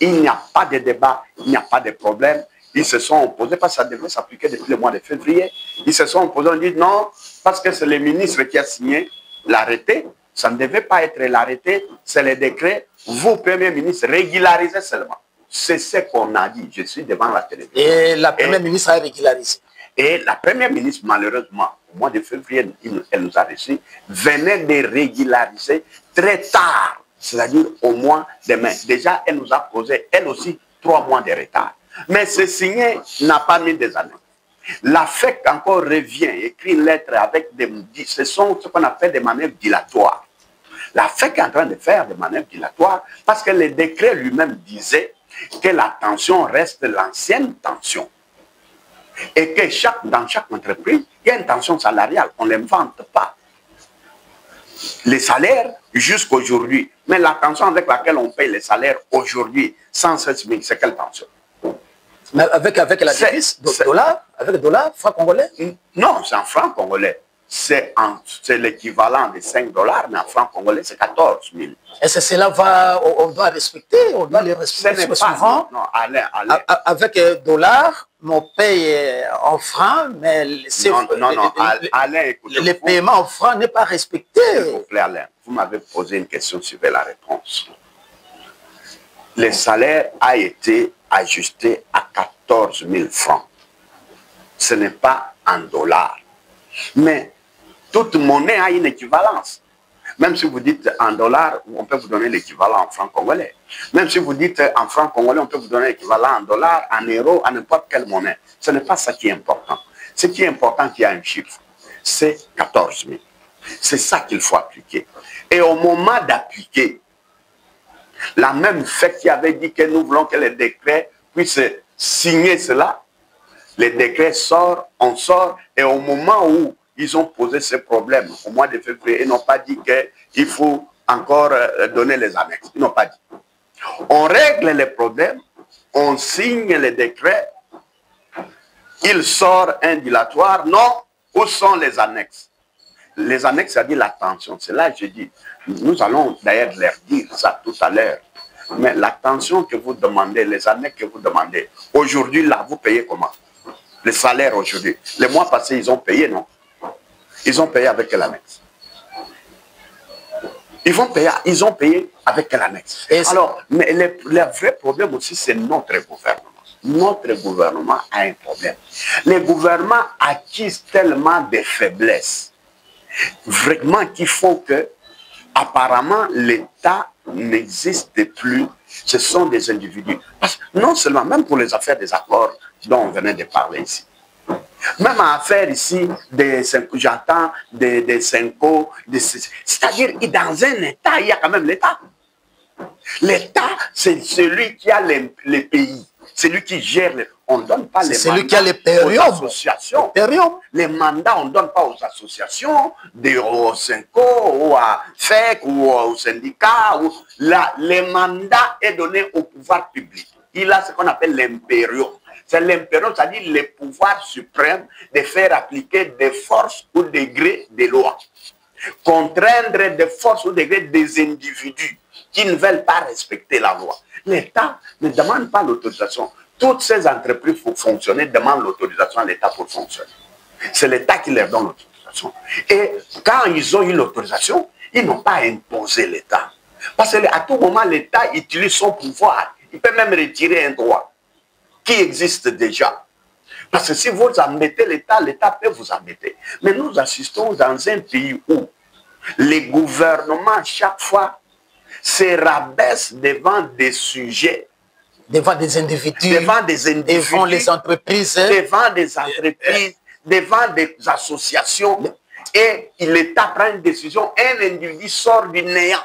B: Il n'y a pas de débat, il n'y a pas de problème. Ils se sont opposés parce que ça devait s'appliquer depuis le mois de février. Ils se sont opposés, on dit non, parce que c'est le ministre qui a signé l'arrêté. Ça ne devait pas être l'arrêté, c'est le décret. Vous, Premier ministre, régularisez seulement. C'est ce qu'on a dit. Je suis devant la télévision.
A: Et la Première ministre a régularisé.
B: Et la Première ministre, malheureusement, au mois de février, elle nous a reçus, venait de régulariser très tard, c'est-à-dire au mois de mai. Déjà, elle nous a causé, elle aussi, 3 mois de retard. Mais ce signé n'a pas mis des années. La FEC encore revient, écrit une lettre avec des... Ce sont ce qu'on appelle des manœuvres dilatoires. La FEC est en train de faire des manœuvres dilatoires parce que le décret lui-même disait que la tension reste l'ancienne tension. Et que dans chaque entreprise, il y a une tension salariale. On ne l'invente pas. Les salaires jusqu'aujourd'hui, mais la tension avec laquelle on paye les salaires aujourd'hui, 116 000, c'est quelle tension?
A: Mais avec la devise, dollar, avec le dollar, franc congolais?
B: Non, c'est en franc congolais. C'est l'équivalent de 5 $, mais en franc congolais, c'est 14 000.
A: Est-ce que cela on doit respecter, on doit les respecter souvent?
B: Non, Alain.
A: Avec dollar, on paye en francs, mais
B: Alain, écoutez,
A: le paiement en francs n'est pas respecté.
B: S'il vous plaît, Alain, vous m'avez posé une question, suivez la réponse. Le salaire a été ajusté à 14 000 francs. Ce n'est pas en dollars. Mais toute monnaie a une équivalence. Même si vous dites en dollars, on peut vous donner l'équivalent en francs congolais. Même si vous dites en francs congolais, on peut vous donner l'équivalent en dollars, en euros, en n'importe quelle monnaie. Ce n'est pas ça qui est important. Ce qui est important, qu'il y a un chiffre, c'est 14 000. C'est ça qu'il faut appliquer. Et au moment d'appliquer, la même fête qui avait dit que nous voulons que les décrets puissent signer cela, les décrets sortent, on sort, et au moment où ils ont posé ces problèmes, au mois de février, ils n'ont pas dit qu'il faut encore donner les annexes. Ils n'ont pas dit. On règle les problèmes, on signe les décrets, il sort un dilatoire. Non, où sont les annexes? Les annexes, ça dit l'attention. C'est là que je dis, nous allons d'ailleurs leur dire ça tout à l'heure. Mais l'attention que vous demandez, les annexes que vous demandez, aujourd'hui, là, vous payez comment? Les salaires aujourd'hui. Les mois passés, ils ont payé, non? Ils ont payé avec quelle annexe? Ils ont payé avec quelle annexe? Alors, mais le vrai problème aussi, c'est notre gouvernement. Notre gouvernement a un problème. Les gouvernements acquisent tellement de faiblesses, vraiment, qui font que, apparemment, l'État n'existe plus. Ce sont des individus. Parce que non seulement, même pour les affaires des accords dont on venait de parler ici, même à affaire ici, j'entends des Cinco, c'est-à-dire dans un État, il y a quand même l'État. L'État, c'est celui qui a les pays, c'est lui qui gère. On ne donne pas les mandats
A: celui qui a les
B: aux associations. Les mandats, on ne donne pas aux associations, aux Cinco, ou à FEC, ou aux syndicats. Les mandats est donné au pouvoir public. Il a ce qu'on appelle l'impérium. C'est l'impérium, c'est-à-dire le pouvoir suprême de faire appliquer des forces ou degrés des lois. Contraindre des forces ou degrés des individus qui ne veulent pas respecter la loi. L'État ne demande pas l'autorisation. Toutes ces entreprises pour fonctionner demandent l'autorisation à l'État pour fonctionner. C'est l'État qui leur donne l'autorisation. Et quand ils ont eu l'autorisation, ils n'ont pas imposé l'État. Parce qu'à tout moment, l'État utilise son pouvoir. Il peut même retirer un droit qui existe déjà. Parce que si vous embêtez l'État, l'État peut vous embêter. Mais nous assistons dans un pays où les gouvernements, chaque fois, se rabaissent devant des sujets.
A: Devant des individus.
B: Devant des individus.
A: Devant les entreprises.
B: Devant des entreprises. Devant des associations. Et l'État prend une décision. Un individu sort du néant.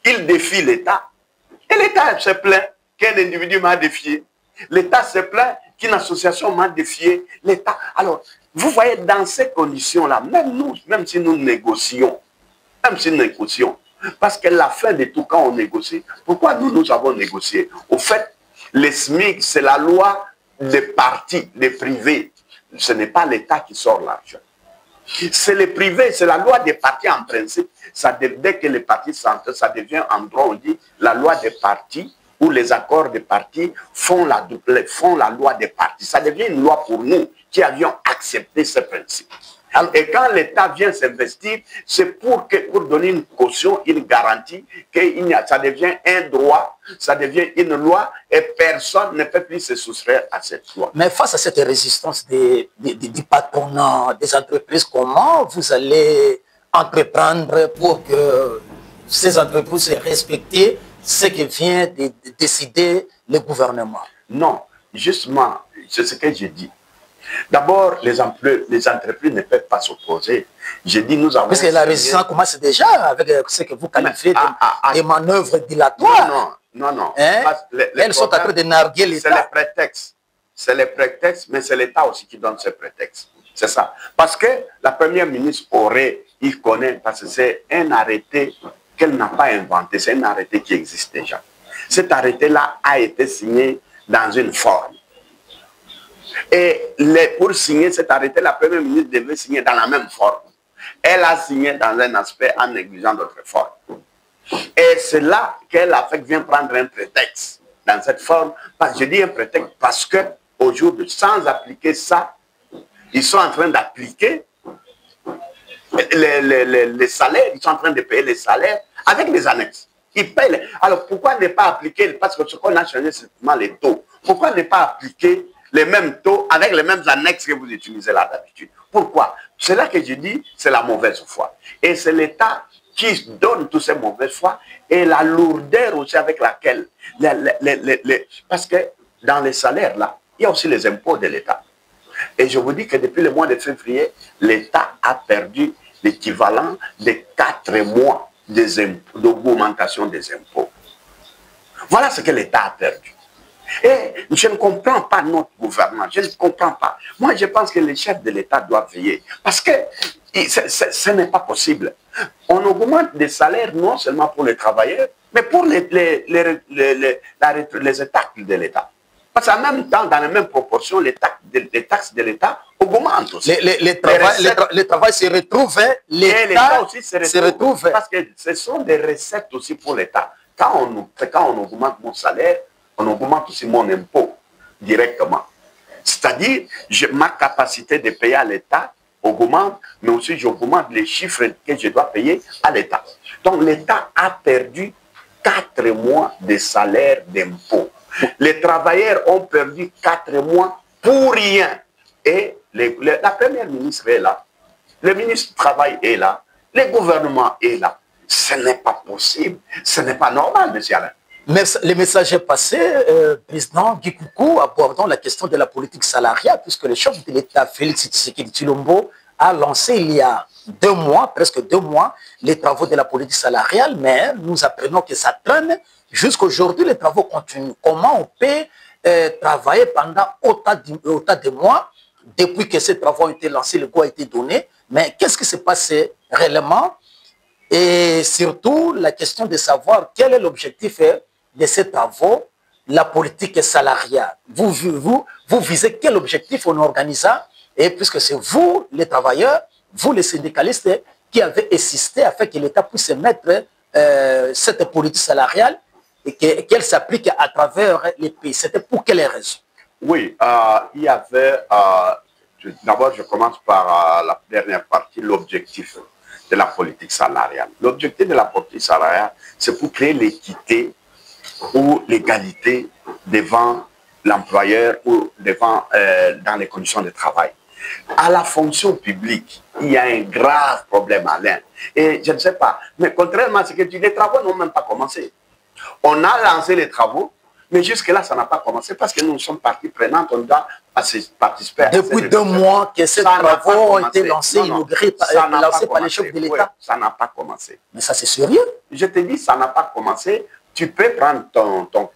B: Il défie l'État. Et l'État se plaint qu'un individu m'a défié. L'État se plaint qu'une association m'a défié. L'État. Alors, vous voyez, dans ces conditions-là, même nous, même si nous négocions, parce que la fin de tout, quand on négocie, pourquoi nous avons négocié? Au fait, les SMIC, c'est la loi des partis, des privés. Ce n'est pas l'État qui sort l'argent. C'est les privés, c'est la loi des partis en principe. Dès que les partis s'entrent, ça devient en droit, on dit la loi des partis, où les accords des partis font la loi des partis. Ça devient une loi pour nous qui avions accepté ce principe. Et quand l'État vient s'investir, c'est pour donner une caution, une garantie, que ça devient un droit, ça devient une loi, et personne ne peut plus se soustraire à cette loi.
A: Mais face à cette résistance du patronat, des entreprises, comment vous allez entreprendre pour que ces entreprises respectent ce que vient de décider le gouvernement?
B: Non, justement, c'est ce que j'ai dit. D'abord, les entreprises ne peuvent pas s'opposer. J'ai dit, nous avons...
A: Parce que la résistance commence déjà avec ce que vous qualifiez de manœuvres dilatoires.
B: Non.
A: Hein? Elles sont en train de narguer l'État.
B: C'est les prétextes. C'est les prétextes, mais c'est l'État aussi qui donne ces prétextes. C'est ça. Parce que la première ministre il connaît, parce que c'est un arrêté qu'elle n'a pas inventé, c'est un arrêté qui existe déjà. Cet arrêté-là a été signé dans une forme. Et pour signer cet arrêté, la première ministre devait signer dans la même forme. Elle a signé dans un aspect en négligeant d'autres formes. Et c'est là que l'AFEC vient prendre un prétexte dans cette forme. Je dis un prétexte parce qu'aujourd'hui, sans appliquer ça, ils sont en train d'appliquer les salaires, ils sont en train de payer les salaires avec les annexes. Ils payent. Alors pourquoi ne pas appliquer, parce que ce qu'on a changé, c'est simplement les taux. Pourquoi ne pas appliquer les mêmes taux avec les mêmes annexes que vous utilisez là d'habitude? Pourquoi? C'est là que je dis, c'est la mauvaise foi. Et c'est l'État qui donne toutes ces mauvaises foi et la lourdeur aussi avec laquelle, parce que dans les salaires là, il y a aussi les impôts de l'État. Et je vous dis que depuis le mois de février, l'État a perdu l'équivalent de 4 mois d'augmentation des impôts. Voilà ce que l'État a perdu. Et je ne comprends pas notre gouvernement, je ne comprends pas. Moi, je pense que les chefs de l'État doivent veiller. Parce que ce n'est pas possible. On augmente des salaires non seulement pour les travailleurs, mais pour les états de l'État. Parce qu'en même temps, dans la même proportion, les taxes de l'État augmentent aussi.
A: Le travail se retrouve, l'État aussi se retrouve.
B: Parce que ce sont des recettes aussi pour l'État. Quand on augmente mon salaire, on augmente aussi mon impôt directement. C'est-à-dire, ma capacité de payer à l'État augmente, mais aussi j'augmente les chiffres que je dois payer à l'État. Donc l'État a perdu 4 mois de salaire d'impôt. Les travailleurs ont perdu 4 mois pour rien. Et la première ministre est là, le ministre du Travail est là, le gouvernement est là. Ce n'est pas possible, ce n'est pas normal, monsieur Alain.
A: Mais le message est passé, président Guy Coucou, abordant la question de la politique salariale, puisque le chef de l'État, Félix Tshisekedi Tshilombo, a lancé il y a 2 mois, presque 2 mois, les travaux de la politique salariale, mais nous apprenons que ça traîne. Jusqu'aujourd'hui, les travaux continuent. Comment on peut travailler pendant autant de mois, depuis que ces travaux ont été lancés, le go a été donné, mais qu'est-ce qui s'est passé réellement? Et surtout, la question de savoir quel est l'objectif de ces travaux, la politique salariale. Vous visez quel objectif en organisant, et puisque c'est vous, les travailleurs, vous, les syndicalistes, qui avez insisté afin que l'État puisse mettre cette politique salariale et qu'elle s'applique à travers les pays. C'était pour quelles raisons?
B: Oui, il y avait, d'abord je commence par la dernière partie, l'objectif de la politique salariale. L'objectif de la politique salariale, c'est pour créer l'équité ou l'égalité devant l'employeur ou dans les conditions de travail. À la fonction publique, il y a un grave problème, Alain. Et je ne sais pas, mais contrairement à ce que tu dis, les travaux n'ont même pas commencé. On a lancé les travaux, mais jusque-là, ça n'a pas commencé parce que nous sommes partie prenante, on doit participer.
A: Depuis 2 mois que ces travaux ont été lancés, inaugurés, lancés par les chefs de l'État.
B: Ça n'a pas commencé.
A: Mais ça, c'est sérieux.
B: Je te dis, ça n'a pas commencé. Tu peux prendre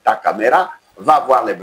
B: ta caméra, va voir les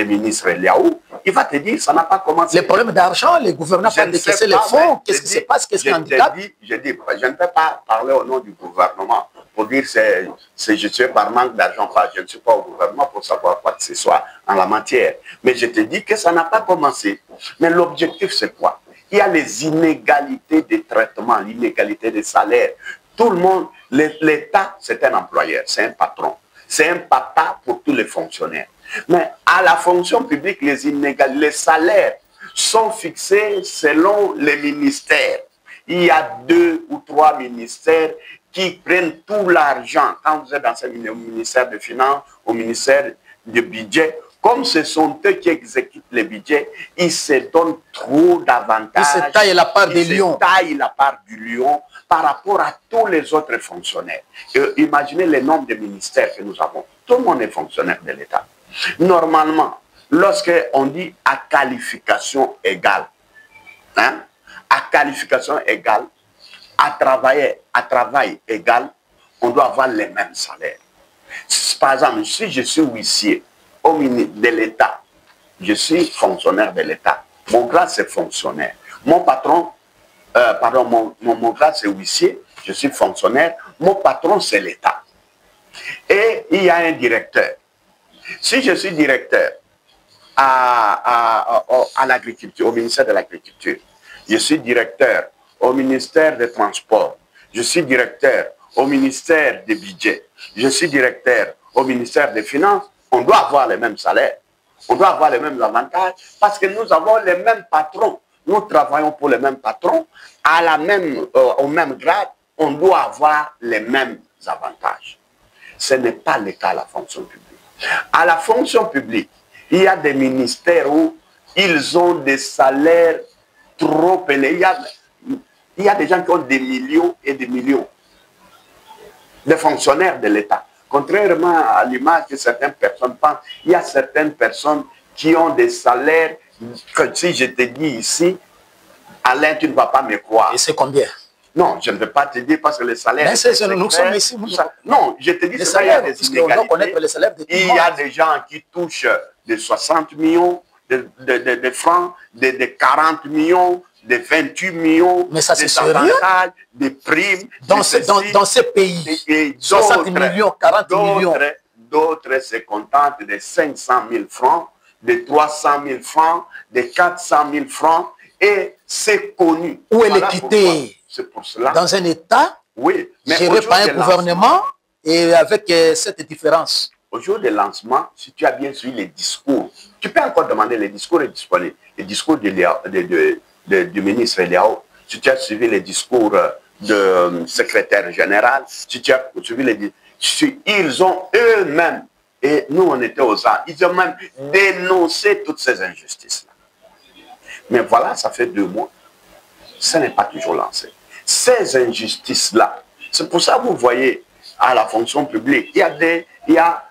B: ministres Liaou, il va te dire, ça n'a pas commencé.
A: Les problèmes d'argent, les gouvernements peuvent décaisser les fonds, qu'est-ce qui se passe, qu'est-ce qui handicape?
B: Je ne peux pas parler au nom du gouvernement pour dire que je suis par manque d'argent, je ne suis pas au gouvernement pour savoir quoi que ce soit en la matière. Mais je te dis que ça n'a pas commencé. Mais l'objectif, c'est quoi? Il y a les inégalités de traitement, l'inégalité des salaires. Tout le monde, l'État, c'est un employeur, c'est un patron. C'est un papa pour tous les fonctionnaires. Mais à la fonction publique, les salaires sont fixés selon les ministères. Il y a 2 ou 3 ministères qui prennent tout l'argent. Quand vous êtes dans ce ministère de Finances, au ministère du Budget, comme ce sont eux qui exécutent les budgets, ils se donnent trop d'avantages.
A: Ils se taillent la part des lions.
B: Ils se taillent la part du lion par rapport à tous les autres fonctionnaires. Et imaginez le nombre de ministères que nous avons. Tout le monde est fonctionnaire de l'État. Normalement, lorsqu'on dit à qualification égale, à qualification égale, à travail égal, on doit avoir les mêmes salaires. Par exemple, si je suis huissier de l'État, je suis fonctionnaire de l'État, mon grade c'est fonctionnaire. Mon patron, mon grade c'est huissier, je suis fonctionnaire, mon patron c'est l'État. Et il y a un directeur. Si je suis directeur, à l'agriculture, au ministère de l'Agriculture. Je suis directeur au ministère des Transports. Je suis directeur au ministère des Budgets. Je suis directeur au ministère des Finances. On doit avoir les mêmes salaires. On doit avoir les mêmes avantages parce que nous avons les mêmes patrons. Nous travaillons pour les mêmes patrons. Au même grade, on doit avoir les mêmes avantages. Ce n'est pas le cas à la fonction publique. À la fonction publique, il y a des ministères où ils ont des salaires trop élevés. Il y a des gens qui ont des millions et des millions de fonctionnaires de l'État. Contrairement à l'image que certaines personnes pensent, il y a certaines personnes qui ont des salaires que si je te dis ici, Alain, tu ne vas pas me croire.
A: Et c'est combien?
B: Non, je ne vais pas te dire parce que les salaires...
A: Mais nous sommes ici.
B: Non, je te dis,
A: il y a des inégalités. Les salaires
B: il y a des gens qui touchent de 60 millions de francs, de 40 millions, de 28 millions,
A: mais ça,
B: des avantages, des primes.
A: Dans ces pays, 60 millions, 40 millions.
B: D'autres se contentent de 500 000 francs, de 300 000 francs, de 400 000 francs. Et c'est connu.
A: Où est l'équité?
B: C'est pour cela.
A: Dans un État,
B: oui, mais
A: géré par un gouvernement et avec cette différence.
B: Au jour du lancement, si tu as bien suivi les discours, tu peux encore demander les discours est disponible. Les discours du ministre Eliao, si tu as suivi les discours du secrétaire général, si tu as suivi les discours, ils ont eux-mêmes, et nous on était aux arts, ils ont même dénoncé toutes ces injustices-là. Mais voilà, ça fait 2 mois. Ce n'est pas toujours lancé. Ces injustices-là, c'est pour ça que vous voyez à la fonction publique, il y a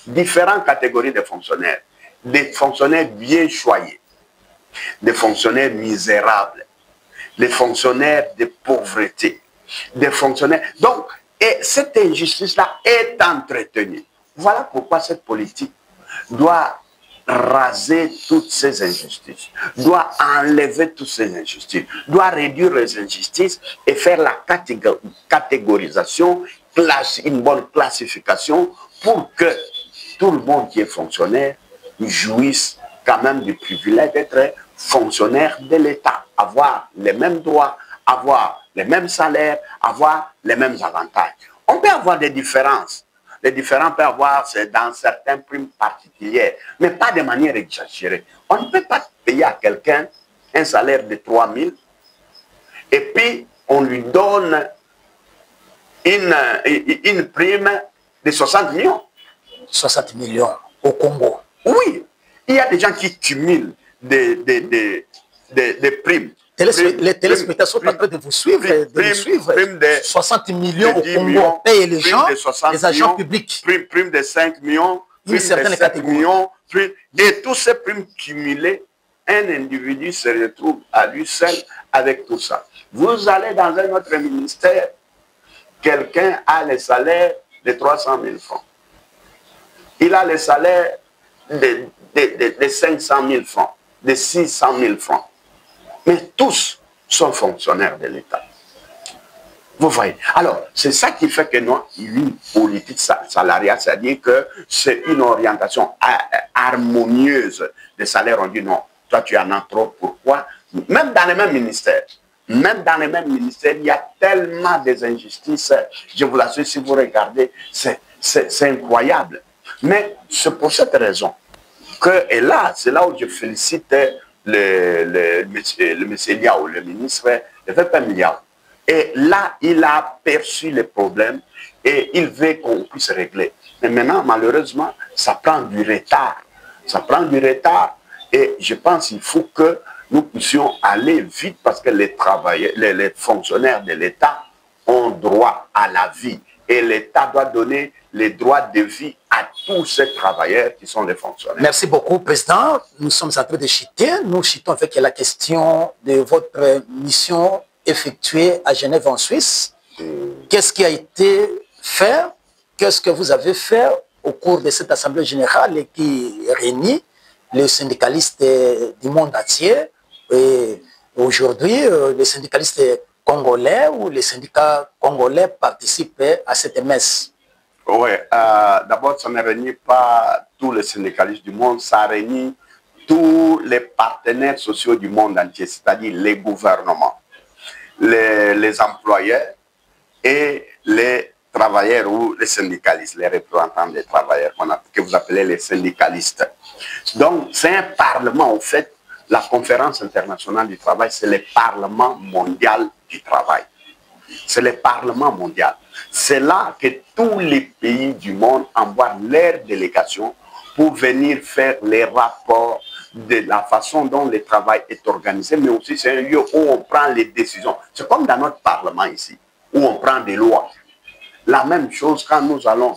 B: différentes catégories de fonctionnaires. Des fonctionnaires bien choyés, des fonctionnaires misérables, des fonctionnaires de pauvreté, des fonctionnaires... Donc, et cette injustice-là est entretenue. Voilà pourquoi cette politique doit raser toutes ces injustices, doit enlever toutes ces injustices, doit réduire les injustices et faire la catégorisation, une bonne classification pour que tout le monde qui est fonctionnaire jouisse quand même du privilège d'être fonctionnaire de l'État, avoir les mêmes droits, avoir les mêmes salaires, avoir les mêmes avantages. On peut avoir des différences. Les différents peuvent avoir dans certaines primes particulières, mais pas de manière exagérée. On ne peut pas payer à quelqu'un un salaire de 3 000 et puis on lui donne une prime de 60 millions.
A: 60 millions au Congo.
B: Oui, il y a des gens qui cumulent des primes.
A: Les téléspectateurs sont en train de vous suivre. 60 millions au Congo, on paye les gens, les agents publics.
B: Prime de 5 millions,
A: une certaine
B: de 7 millions. Et tous ces primes cumulées, un individu se retrouve à lui seul avec tout ça. Vous allez dans un autre ministère, quelqu'un a le salaire de 300 000 francs. Il a le salaire de 500 000 francs, de 600 000 francs. Mais tous sont fonctionnaires de l'État. Vous voyez. Alors, c'est ça qui fait que nous, une politique salariale, c'est-à-dire que c'est une orientation harmonieuse des salaires. On dit non, toi tu en as trop, pourquoi? Même dans les mêmes ministères. Même dans les mêmes ministères, il y a tellement des injustices. Je vous l'assure, si vous regardez, c'est incroyable. Mais c'est pour cette raison que, et là, c'est là où je félicite le monsieur Liao, le ministre, le VP Liao. Et là, il a perçu les problèmes et il veut qu'on puisse régler. Mais maintenant, malheureusement, ça prend du retard. Ça prend du retard et je pense qu'il faut que nous puissions aller vite parce que les travailleurs, les fonctionnaires de l'État ont droit à la vie. Et l'État doit donner les droits de vie à tous ces travailleurs qui sont des fonctionnaires.
A: Merci beaucoup, Président. Nous sommes en train de chuter. Nous chutons avec la question de votre mission effectuée à Genève en Suisse. Qu'est-ce qui a été fait? Qu'est-ce que vous avez fait au cours de cette Assemblée générale qui réunit les syndicalistes du monde entier? Et aujourd'hui, les syndicalistes congolais ou les syndicats congolais participent à cette messe?
B: Oui, d'abord, ça ne réunit pas tous les syndicalistes du monde, ça réunit tous les partenaires sociaux du monde entier, c'est-à-dire les gouvernements, les employeurs et les travailleurs ou les syndicalistes, les représentants des travailleurs, que vous appelez les syndicalistes. Donc, c'est un parlement, en fait, la conférence internationale du travail, c'est le parlement mondial du travail. C'est le parlement mondial. C'est là que tous les pays du monde envoient leurs délégations pour venir faire les rapports de la façon dont le travail est organisé, mais aussi c'est un lieu où on prend les décisions. C'est comme dans notre parlement ici, où on prend des lois. La même chose quand nous allons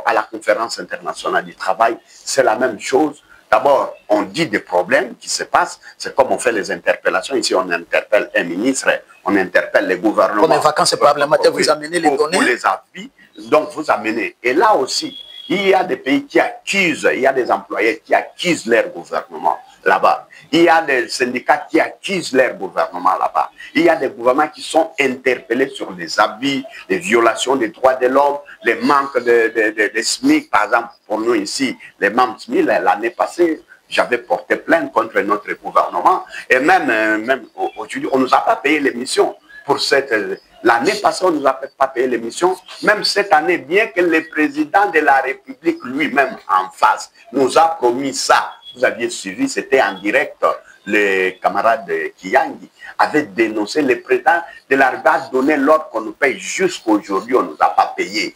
B: à la conférence internationale du travail, c'est la même chose. D'abord, on dit des problèmes qui se passent. C'est comme on fait les interpellations. Ici, on interpelle un ministre, on interpelle les gouvernements.
A: Comme les vacances parlementaires, vous amenez les données.
B: Pour les avis, donc vous amenez. Et là aussi, il y a des pays qui accusent, il y a des employés qui accusent leur gouvernement là-bas. Il y a des syndicats qui accusent leur gouvernement là-bas. Il y a des gouvernements qui sont interpellés sur les abus, les violations des droits de l'homme, les manques de SMIC. Par exemple, pour nous ici, les manques SMIC, l'année passée, j'avais porté plainte contre notre gouvernement. Et même aujourd'hui, on ne nous a pas payé l'émission pour cette... L'année passée, on ne nous a pas payé l'émission. Même cette année, bien que le président de la République lui-même en face nous a promis ça. Vous aviez suivi, c'était en direct. Les camarades de Kiyangi avaient dénoncé, le président de la République a donné l'ordre qu'on nous paye jusqu'aujourd'hui, on ne nous a pas payé.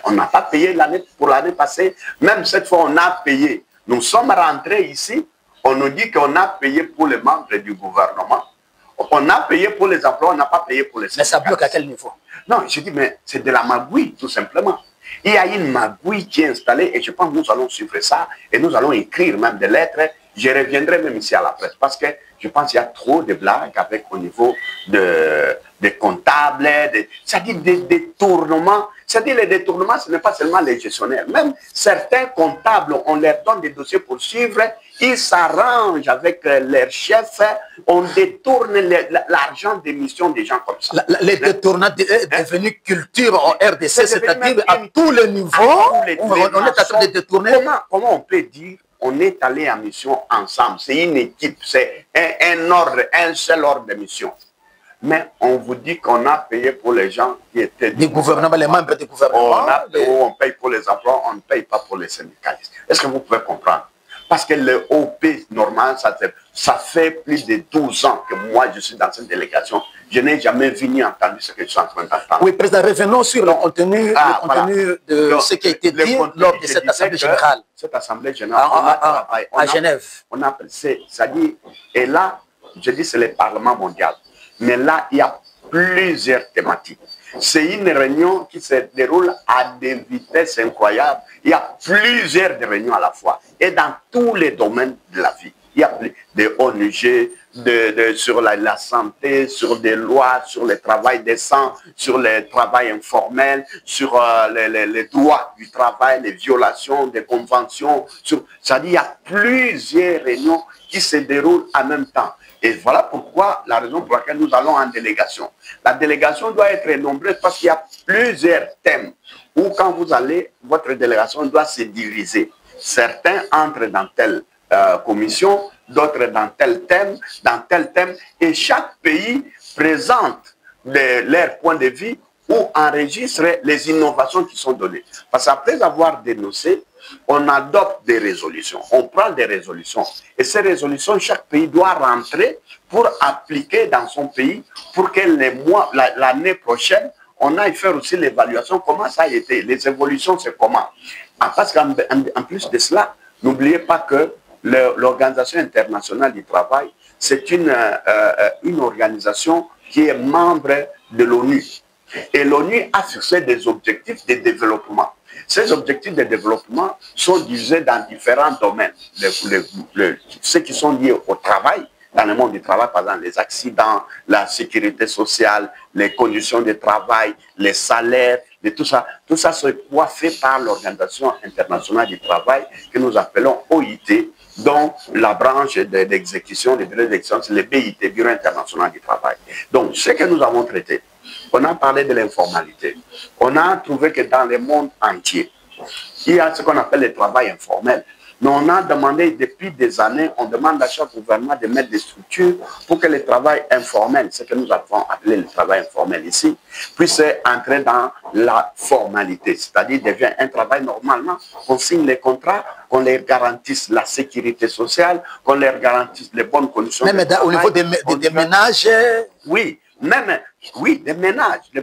B: On n'a pas payé pour l'année passée. Même cette fois, on a payé. Nous sommes rentrés ici, on nous dit qu'on a payé pour les membres du gouvernement. On a payé pour les emplois, on n'a pas payé pour les syndicats.
A: Mais ça bloque à quel niveau?
B: Non, je dis, mais c'est de la magouille, tout simplement. Il y a une magouille qui est installée et je pense que nous allons suivre ça et nous allons écrire même des lettres. Je reviendrai même ici à la presse parce que je pense qu'il y a trop de blagues avec au niveau des comptables, c'est-à-dire des détournements. C'est-à-dire les détournements, ce n'est pas seulement les gestionnaires. Même certains comptables, on leur donne des dossiers pour suivre, ils s'arrangent avec leurs chefs, on détourne l'argent des missions des gens comme ça.
A: Les détournements est devenu culture en RDC, c'est-à-dire à tous les niveaux, on est en train de détourner.
B: Comment on peut dire on est allé en mission ensemble, c'est une équipe, c'est un ordre, un seul ordre de mission. Mais on vous dit qu'on a payé pour les gens qui étaient
A: du gouvernement, les membres du gouvernement.
B: On paye pour les emplois, on ne paye pas pour les syndicalistes. Est-ce que vous pouvez comprendre? Parce que le OP normal, ça fait plus de 12 ans que moi je suis dans cette délégation. Je n'ai jamais vu ni entendu ce que je suis en train d'entendre.
A: Oui, Président, revenons sur le contenu, de ce qui a été dit lors de cette Assemblée générale.
B: Cette Assemblée générale,
A: à Genève.
B: On a, c'est-à-dire, et là, je dis c'est le Parlement mondial. Mais là, il y a plusieurs thématiques. C'est une réunion qui se déroule à des vitesses incroyables. Il y a plusieurs réunions à la fois. Et dans tous les domaines de la vie. Il y a des ONG, sur la santé, sur des lois, sur le travail décent, sur le travail informel, sur les droits du travail, les violations des conventions. C'est-à-dire qu'il y a plusieurs réunions qui se déroulent en même temps. Et voilà pourquoi, la raison pour laquelle nous allons en délégation. La délégation doit être nombreuse parce qu'il y a plusieurs thèmes où quand vous allez, votre délégation doit se diviser. Certains entrent dans telle commission, d'autres dans tel thème, et chaque pays présente leur point de vue ou enregistre les innovations qui sont données. Parce qu'après avoir dénoncé, on adopte des résolutions, on prend des résolutions. Et ces résolutions, chaque pays doit rentrer pour appliquer dans son pays pour que l'année prochaine, on aille faire aussi l'évaluation, comment ça a été, les évolutions, c'est comment. Parce qu'en plus de cela, n'oubliez pas que l'Organisation internationale du travail, c'est une organisation qui est membre de l'ONU. Et l'ONU a fixé des objectifs de développement. Ces objectifs de développement sont divisés dans différents domaines. Ceux qui sont liés au travail, dans le monde du travail, par exemple, les accidents, la sécurité sociale, les conditions de travail, les salaires, tout ça c'est coiffé par l'Organisation internationale du travail que nous appelons OIT, dont la branche d'exécution, des bureaux d'exécution, c'est le BIT, Bureau international du travail. Donc, ce que nous avons traité, on a parlé de l'informalité. On a trouvé que dans le monde entier, il y a ce qu'on appelle le travail informel. Mais on a demandé depuis des années, on demande à chaque gouvernement de mettre des structures pour que le travail informel, ce que nous avons appelé le travail informel ici, puisse entrer dans la formalité, c'est-à-dire devient un travail normalement, qu'on signe les contrats, qu'on leur garantisse la sécurité sociale, qu'on leur garantisse les bonnes conditions.
A: Même au niveau des ménages.
B: Oui, même, oui, des ménages, les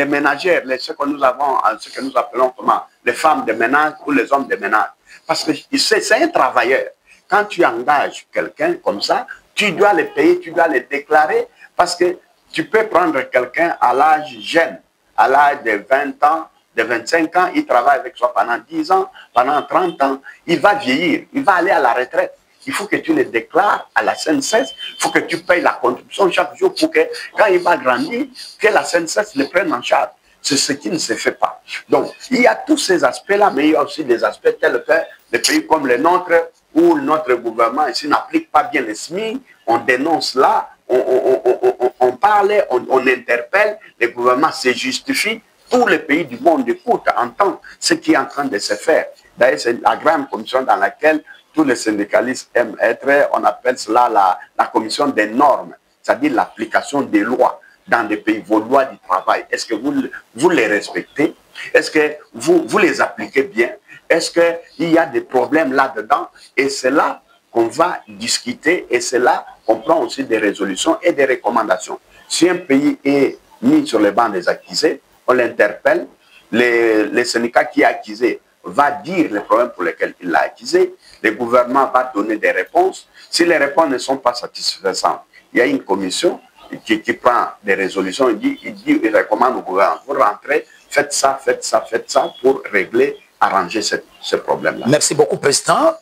B: ménagères, ce que nous avons, ce que nous appelons comment, les femmes de ménage ou les hommes de ménage. Parce que c'est un travailleur. Quand tu engages quelqu'un comme ça, tu dois le payer, tu dois le déclarer, parce que tu peux prendre quelqu'un à l'âge jeune, à l'âge de 20 ans, de 25 ans, il travaille avec toi pendant 10 ans, pendant 30 ans, il va vieillir, il va aller à la retraite. Il faut que tu le déclares à la CNSS, il faut que tu payes la contribution chaque jour pour que, quand il va grandir, que la CNSS le prenne en charge. C'est ce qui ne se fait pas. Donc, il y a tous ces aspects-là, mais il y a aussi des aspects tels que les pays comme le nôtre, où notre gouvernement ici n'applique pas bien les SMI, on dénonce là, on parle, on interpelle, le gouvernement se justifie, tous les pays du monde écoutent, entendent ce qui est en train de se faire. D'ailleurs, c'est la grande commission dans laquelle tous les syndicalistes aiment être, on appelle cela la commission des normes, c'est-à-dire l'application des lois dans des pays, vos lois du travail. Est-ce que vous les respectez? Est-ce que vous les appliquez bien? Est-ce qu'il y a des problèmes là-dedans? Et c'est là qu'on va discuter et c'est là qu'on prend aussi des résolutions et des recommandations. Si un pays est mis sur les bancs des accusés, on l'interpelle, les syndicats qui est accusé va dire les problèmes pour lesquels il l'a accusé, le gouvernement va donner des réponses. Si les réponses ne sont pas satisfaisantes, il y a une commission qui prend des résolutions, il recommande au gouvernement, vous rentrez, faites ça pour régler, arranger ce problème-là.
A: Merci beaucoup, Président.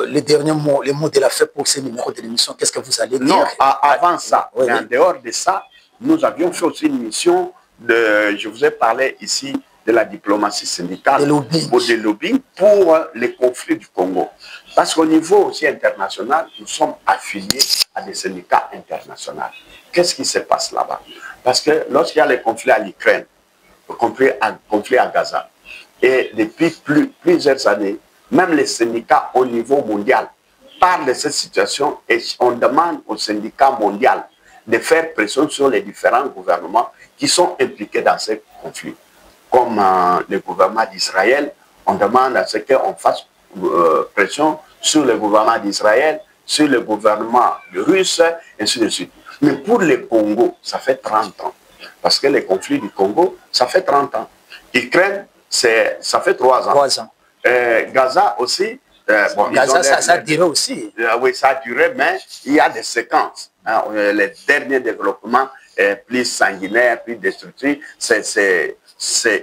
A: Les derniers mots, les mots de la fin pour ce numéro de l'émission, qu'est-ce que vous allez dire?
B: Non, avant ça,
A: oui,
B: mais en dehors de ça, nous avions fait aussi une mission je vous ai parlé ici de la diplomatie syndicale pour des lobbying pour les conflits du Congo. Parce qu'au niveau aussi international, nous sommes affiliés à des syndicats internationaux. Qu'est-ce qui se passe là-bas? Parce que lorsqu'il y a les conflits à l'Ukraine, le conflit à Gaza, et depuis plusieurs années, même les syndicats au niveau mondial parlent de cette situation et on demande aux syndicats mondiaux de faire pression sur les différents gouvernements qui sont impliqués dans ces conflits. Comme le gouvernement d'Israël, on demande à ce qu'on fasse pression sur le gouvernement d'Israël, sur le gouvernement russe, et ainsi de suite. Mais pour le Congo, ça fait 30 ans. Parce que les conflits du Congo, ça fait 30 ans. Ukraine, ça fait 3 ans.
A: 3 ans.
B: Gaza aussi.
A: Bon, Gaza, ça a duré aussi.
B: Oui, ça a duré, mais il y a des séquences. Hein, les derniers développements, plus sanguinaires, plus destructifs,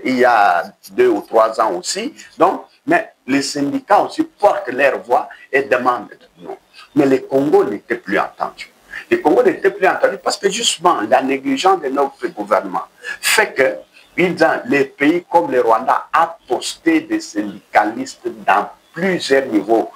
B: il y a 2 ou 3 ans aussi. Donc, mais les syndicats aussi portent leur voix et demandent non. Mais le Congo n'était plus entendu. Le Congo n'était plus entendu parce que justement, la négligence de notre gouvernement fait que les pays comme le Rwanda a posté des syndicalistes dans plusieurs niveaux.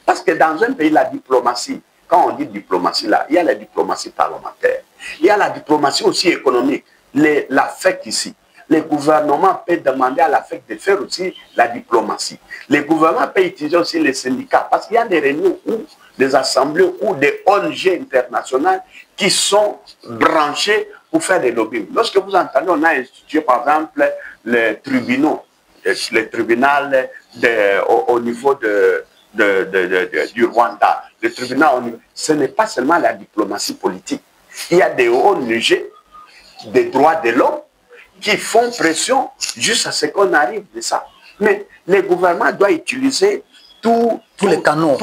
B: Parce que dans un pays, la diplomatie, quand on dit diplomatie là, il y a la diplomatie parlementaire, il y a la diplomatie aussi économique, la FEC ici. Le gouvernement peut demander à la FEC de faire aussi la diplomatie. Le gouvernement peut utiliser aussi les syndicats parce qu'il y a des réunions où des assemblées ou des ONG internationales qui sont branchées pour faire des lobbying. Lorsque vous entendez, on a institué par exemple les tribunaux, le tribunal au niveau du Rwanda, le tribunal, ce n'est pas seulement la diplomatie politique. Il y a des ONG, des droits de l'homme, qui font pression juste à ce qu'on arrive de ça. Mais le gouvernement doit utiliser tous les canaux,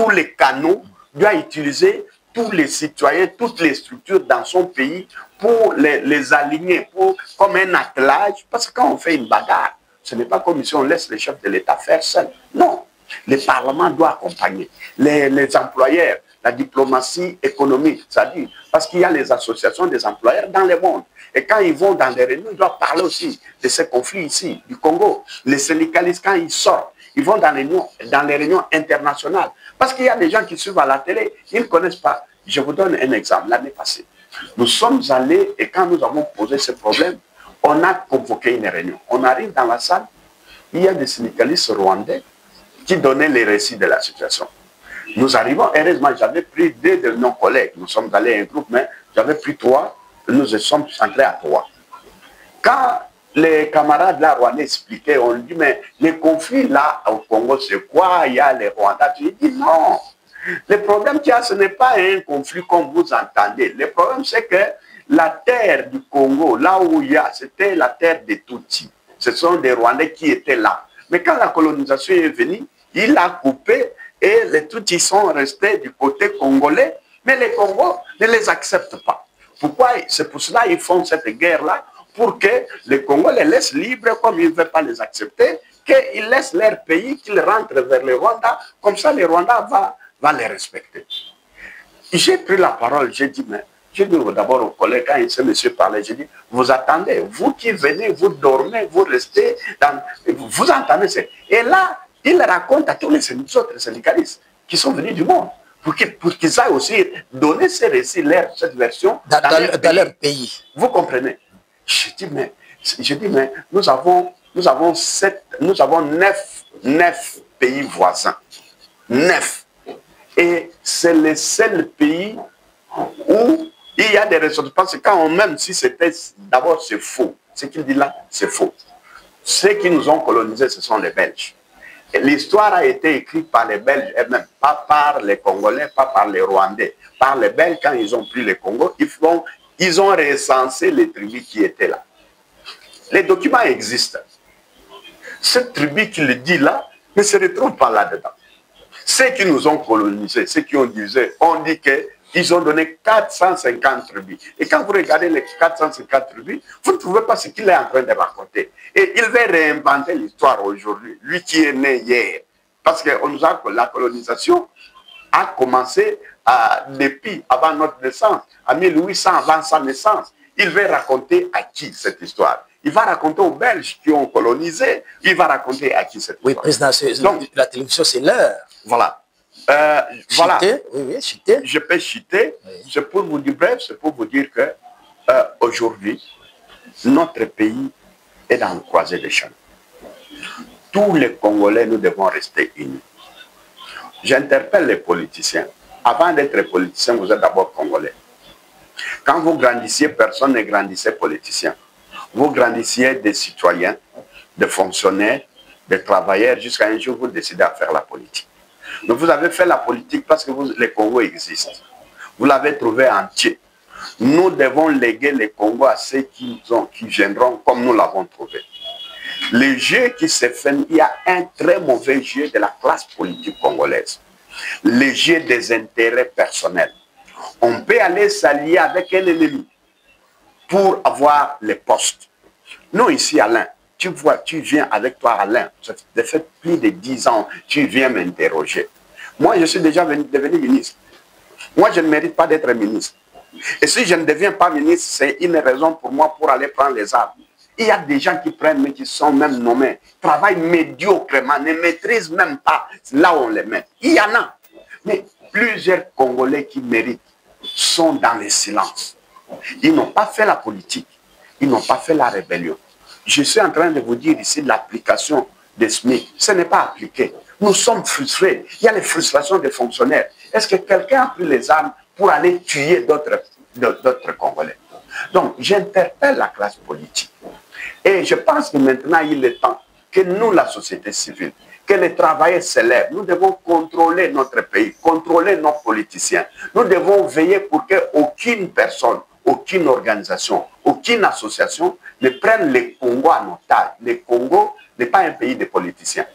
B: doit utiliser tous les citoyens, toutes les structures dans son pays pour les aligner, comme un attelage. Parce que quand on fait une bagarre, ce n'est pas comme si on laisse les chefs de l'État faire seul. Non, le Parlement doit accompagner. Les employeurs, la diplomatie économique, c'est-à-dire, parce qu'il y a les associations des employeurs dans le monde. Et quand ils vont dans les réunions, ils doivent parler aussi de ces conflits ici, du Congo. Les syndicalistes, quand ils sortent, ils vont dans les réunions internationales. Parce qu'il y a des gens qui suivent à la télé, ils ne connaissent pas. Je vous donne un exemple. L'année passée, nous sommes allés, et quand nous avons posé ce problème, on a convoqué une réunion. On arrive dans la salle, il y a des syndicalistes rwandais qui donnaient les récits de la situation. Nous arrivons, heureusement, j'avais pris 2 de nos collègues. Nous sommes allés à un groupe, mais j'avais pris 3. Nous sommes entrés à 3. Quand les camarades là, Rwandais expliquaient, on dit, mais les conflits là au Congo, c'est quoi? Il y a les Rwandais. Je dis non. Le problème qu'il y a, ce n'est pas un conflit comme vous entendez. Le problème, c'est que la terre du Congo, là où il y a, c'était la terre des Tutsis. Ce sont des Rwandais qui étaient là. Mais quand la colonisation est venue, il a coupé et les Tutsis sont restés du côté congolais, mais les Congos ne les acceptent pas. Pourquoi? C'est pour cela qu'ils font cette guerre-là, pour que les Congos les laissent libres comme ils ne veulent pas les accepter, qu'ils laissent leur pays, qu'ils rentrent vers le Rwanda, comme ça le Rwanda va les respecter. J'ai pris la parole, j'ai dit, mais j'ai dit d'abord aux collègues, quand ce monsieur parlait, j'ai dit, vous attendez, vous qui venez, vous dormez, vous restez, vous entendez ça. Et là, il raconte à tous les autres syndicalistes qui sont venus du monde, pour qu'ils aillent aussi donner ces récits, cette version dans leur pays. Vous comprenez? Je dis, mais nous avons 9 pays voisins. 9. Et c'est le seul pays où il y a des ressources. Parce que quand même si c'était, d'abord c'est faux. Ce qu'il dit là, c'est faux. Ceux qui nous ont colonisés, ce sont les Belges. L'histoire a été écrite par les Belges eux-mêmes, pas par les Congolais, pas par les Rwandais. Par les Belges, quand ils ont pris le Congo, ils ont recensé les tribus qui étaient là. Les documents existent. Cette tribu qui le dit là ne se retrouve pas là-dedans. Ceux qui nous ont colonisés, ceux qui ont divisé, on dit qu'ils ont donné 450 tribus. Et quand vous regardez les 450 tribus, vous ne trouvez pas ce qu'il est en train de raconter. Et il va réinventer l'histoire aujourd'hui, lui qui est né hier. Parce que la colonisation a commencé depuis avant notre naissance, à 1800 avant sa naissance. Il va raconter à qui cette histoire? Il va raconter aux Belges qui ont colonisé, il va raconter à qui cette histoire?
A: Oui, président, donc, la télévision, c'est l'heure.
B: Voilà. Voilà.
A: Oui, chuter.
B: Je peux chuter. Oui. C'est pour vous dire bref, c'est pour vous dire que aujourd'hui, notre pays est dans le croisé des chemins. Tous les Congolais, nous devons rester unis. J'interpelle les politiciens. Avant d'être politicien, vous êtes d'abord Congolais. Quand vous grandissiez, personne ne grandissait politicien. Vous grandissiez des citoyens, des fonctionnaires, des travailleurs, jusqu'à un jour, vous décidez à faire la politique. Donc vous avez fait la politique parce que les Congos existent. Vous l'avez trouvé entier. Nous devons léguer les Congos à ceux qui viendront comme nous l'avons trouvé. Le jeu qui se fait, il y a un très mauvais jeu de la classe politique congolaise. Le jeu des intérêts personnels. On peut aller s'allier avec un ennemi pour avoir les postes. Nous ici, Alain, tu viens avec toi, Alain, ça fait plus de 10 ans, tu viens m'interroger. Moi, je suis déjà devenu ministre. Moi, je ne mérite pas d'être ministre. Et si je ne deviens pas ministre, c'est une raison pour moi pour aller prendre les armes. Il y a des gens qui prennent, mais qui sont même nommés, travaillent médiocrement, ne maîtrisent même pas là où on les met. Il y en a. Mais plusieurs Congolais qui méritent sont dans le silence. Ils n'ont pas fait la politique. Ils n'ont pas fait la rébellion. Je suis en train de vous dire ici l'application des SMIC. Ce n'est pas appliqué. Nous sommes frustrés. Il y a les frustrations des fonctionnaires. Est-ce que quelqu'un a pris les armes pour aller tuer d'autres Congolais? Donc, j'interpelle la classe politique. Et je pense que maintenant, il est temps que nous, la société civile, que les travailleurs se lèvent. Nous devons contrôler notre pays, contrôler nos politiciens. Nous devons veiller pour qu'aucune personne, aucune organisation, aucune association ne prenne le Congo en otage. Le Congo n'est pas un pays de politiciens.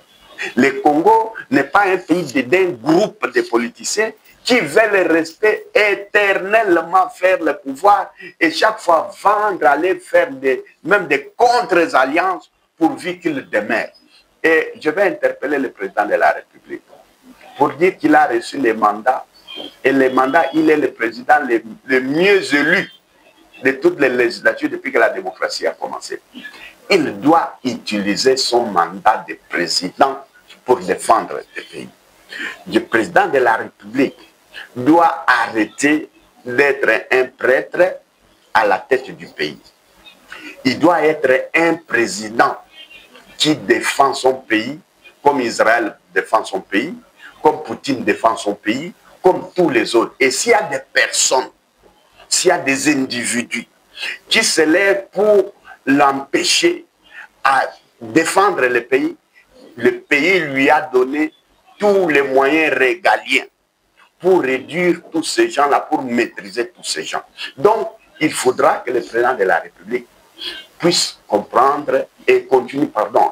B: Le Congo n'est pas un pays d'un groupe de politiciens qui veulent rester éternellement faire le pouvoir et chaque fois vendre, aller faire même des contre-alliances pourvu qu'ils demeurent. Et je vais interpeller le président de la République pour dire qu'il a reçu les mandats. Et les mandats, il est le président le mieux élu de toutes les législatures depuis que la démocratie a commencé. Il doit utiliser son mandat de président pour défendre le pays. Le président de la République doit arrêter d'être un prêtre à la tête du pays. Il doit être un président qui défend son pays comme Israël défend son pays, comme Poutine défend son pays, comme tous les autres. Et s'il y a des personnes, s'il y a des individus qui se lèvent pour l'empêcher à défendre le pays lui a donné tous les moyens régaliens pour réduire tous ces gens-là, pour maîtriser tous ces gens. Donc, il faudra que le président de la République puisse comprendre et continue,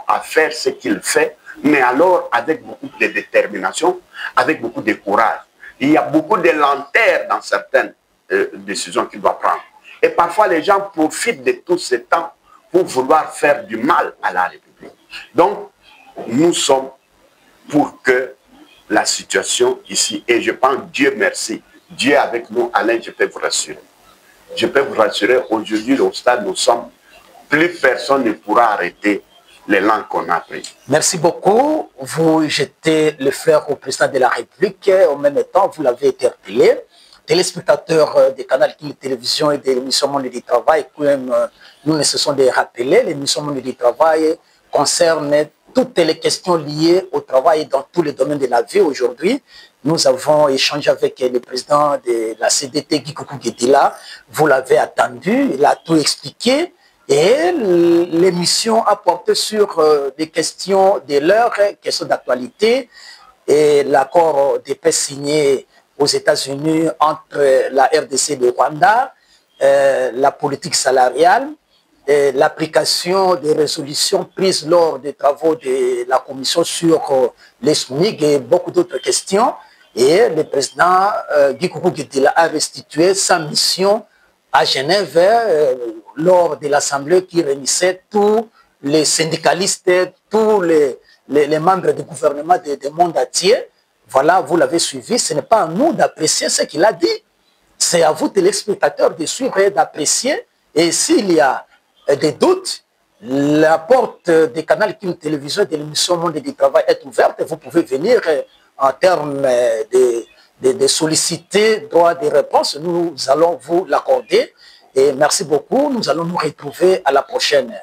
B: à faire ce qu'il fait, mais alors avec beaucoup de détermination, avec beaucoup de courage. Il y a beaucoup de lenteur dans certaines décisions qu'il doit prendre. Et parfois, les gens profitent de tout ce temps pour vouloir faire du mal à la République. Donc, nous sommes pour que la situation ici, et je pense, Dieu merci, Dieu avec nous, Alain, je peux vous rassurer. Je peux vous rassurer, aujourd'hui, au stade où nous sommes, plus personne ne pourra arrêter l'élan qu'on a pris.
A: Merci beaucoup. Vous jetez le fleur au président de la République. En même temps, vous l'avez interpellé. Téléspectateurs des canaux de télévision et de l'émission Monde du Travail, comme nous ne cessons de rappeler, l'émission Monde du Travail concerne toutes les questions liées au travail dans tous les domaines de la vie. Aujourd'hui, nous avons échangé avec le président de la CDT, Guy Coucou Guedila. Vous l'avez attendu, il a tout expliqué. Et l'émission a porté sur des questions de l'heure, questions d'actualité, et l'accord de paix signé aux États-Unis entre la RDC et le Rwanda, la politique salariale, l'application des résolutions prises lors des travaux de la commission sur les SMIC et beaucoup d'autres questions. Et le président Guy Coucou Guedila a restitué sa mission à Genève lors de l'Assemblée qui réunissait tous les syndicalistes, tous les membres du gouvernement du monde entier. Voilà, vous l'avez suivi. Ce n'est pas à nous d'apprécier ce qu'il a dit. C'est à vous, téléspectateurs, de suivre et d'apprécier. Et s'il y a des doutes, la porte des canaux de télévision de l'émission Monde du Travail est ouverte. Vous pouvez venir en termes de solliciter droit de réponse. Nous allons vous l'accorder. Et merci beaucoup. Nous allons nous retrouver à la prochaine.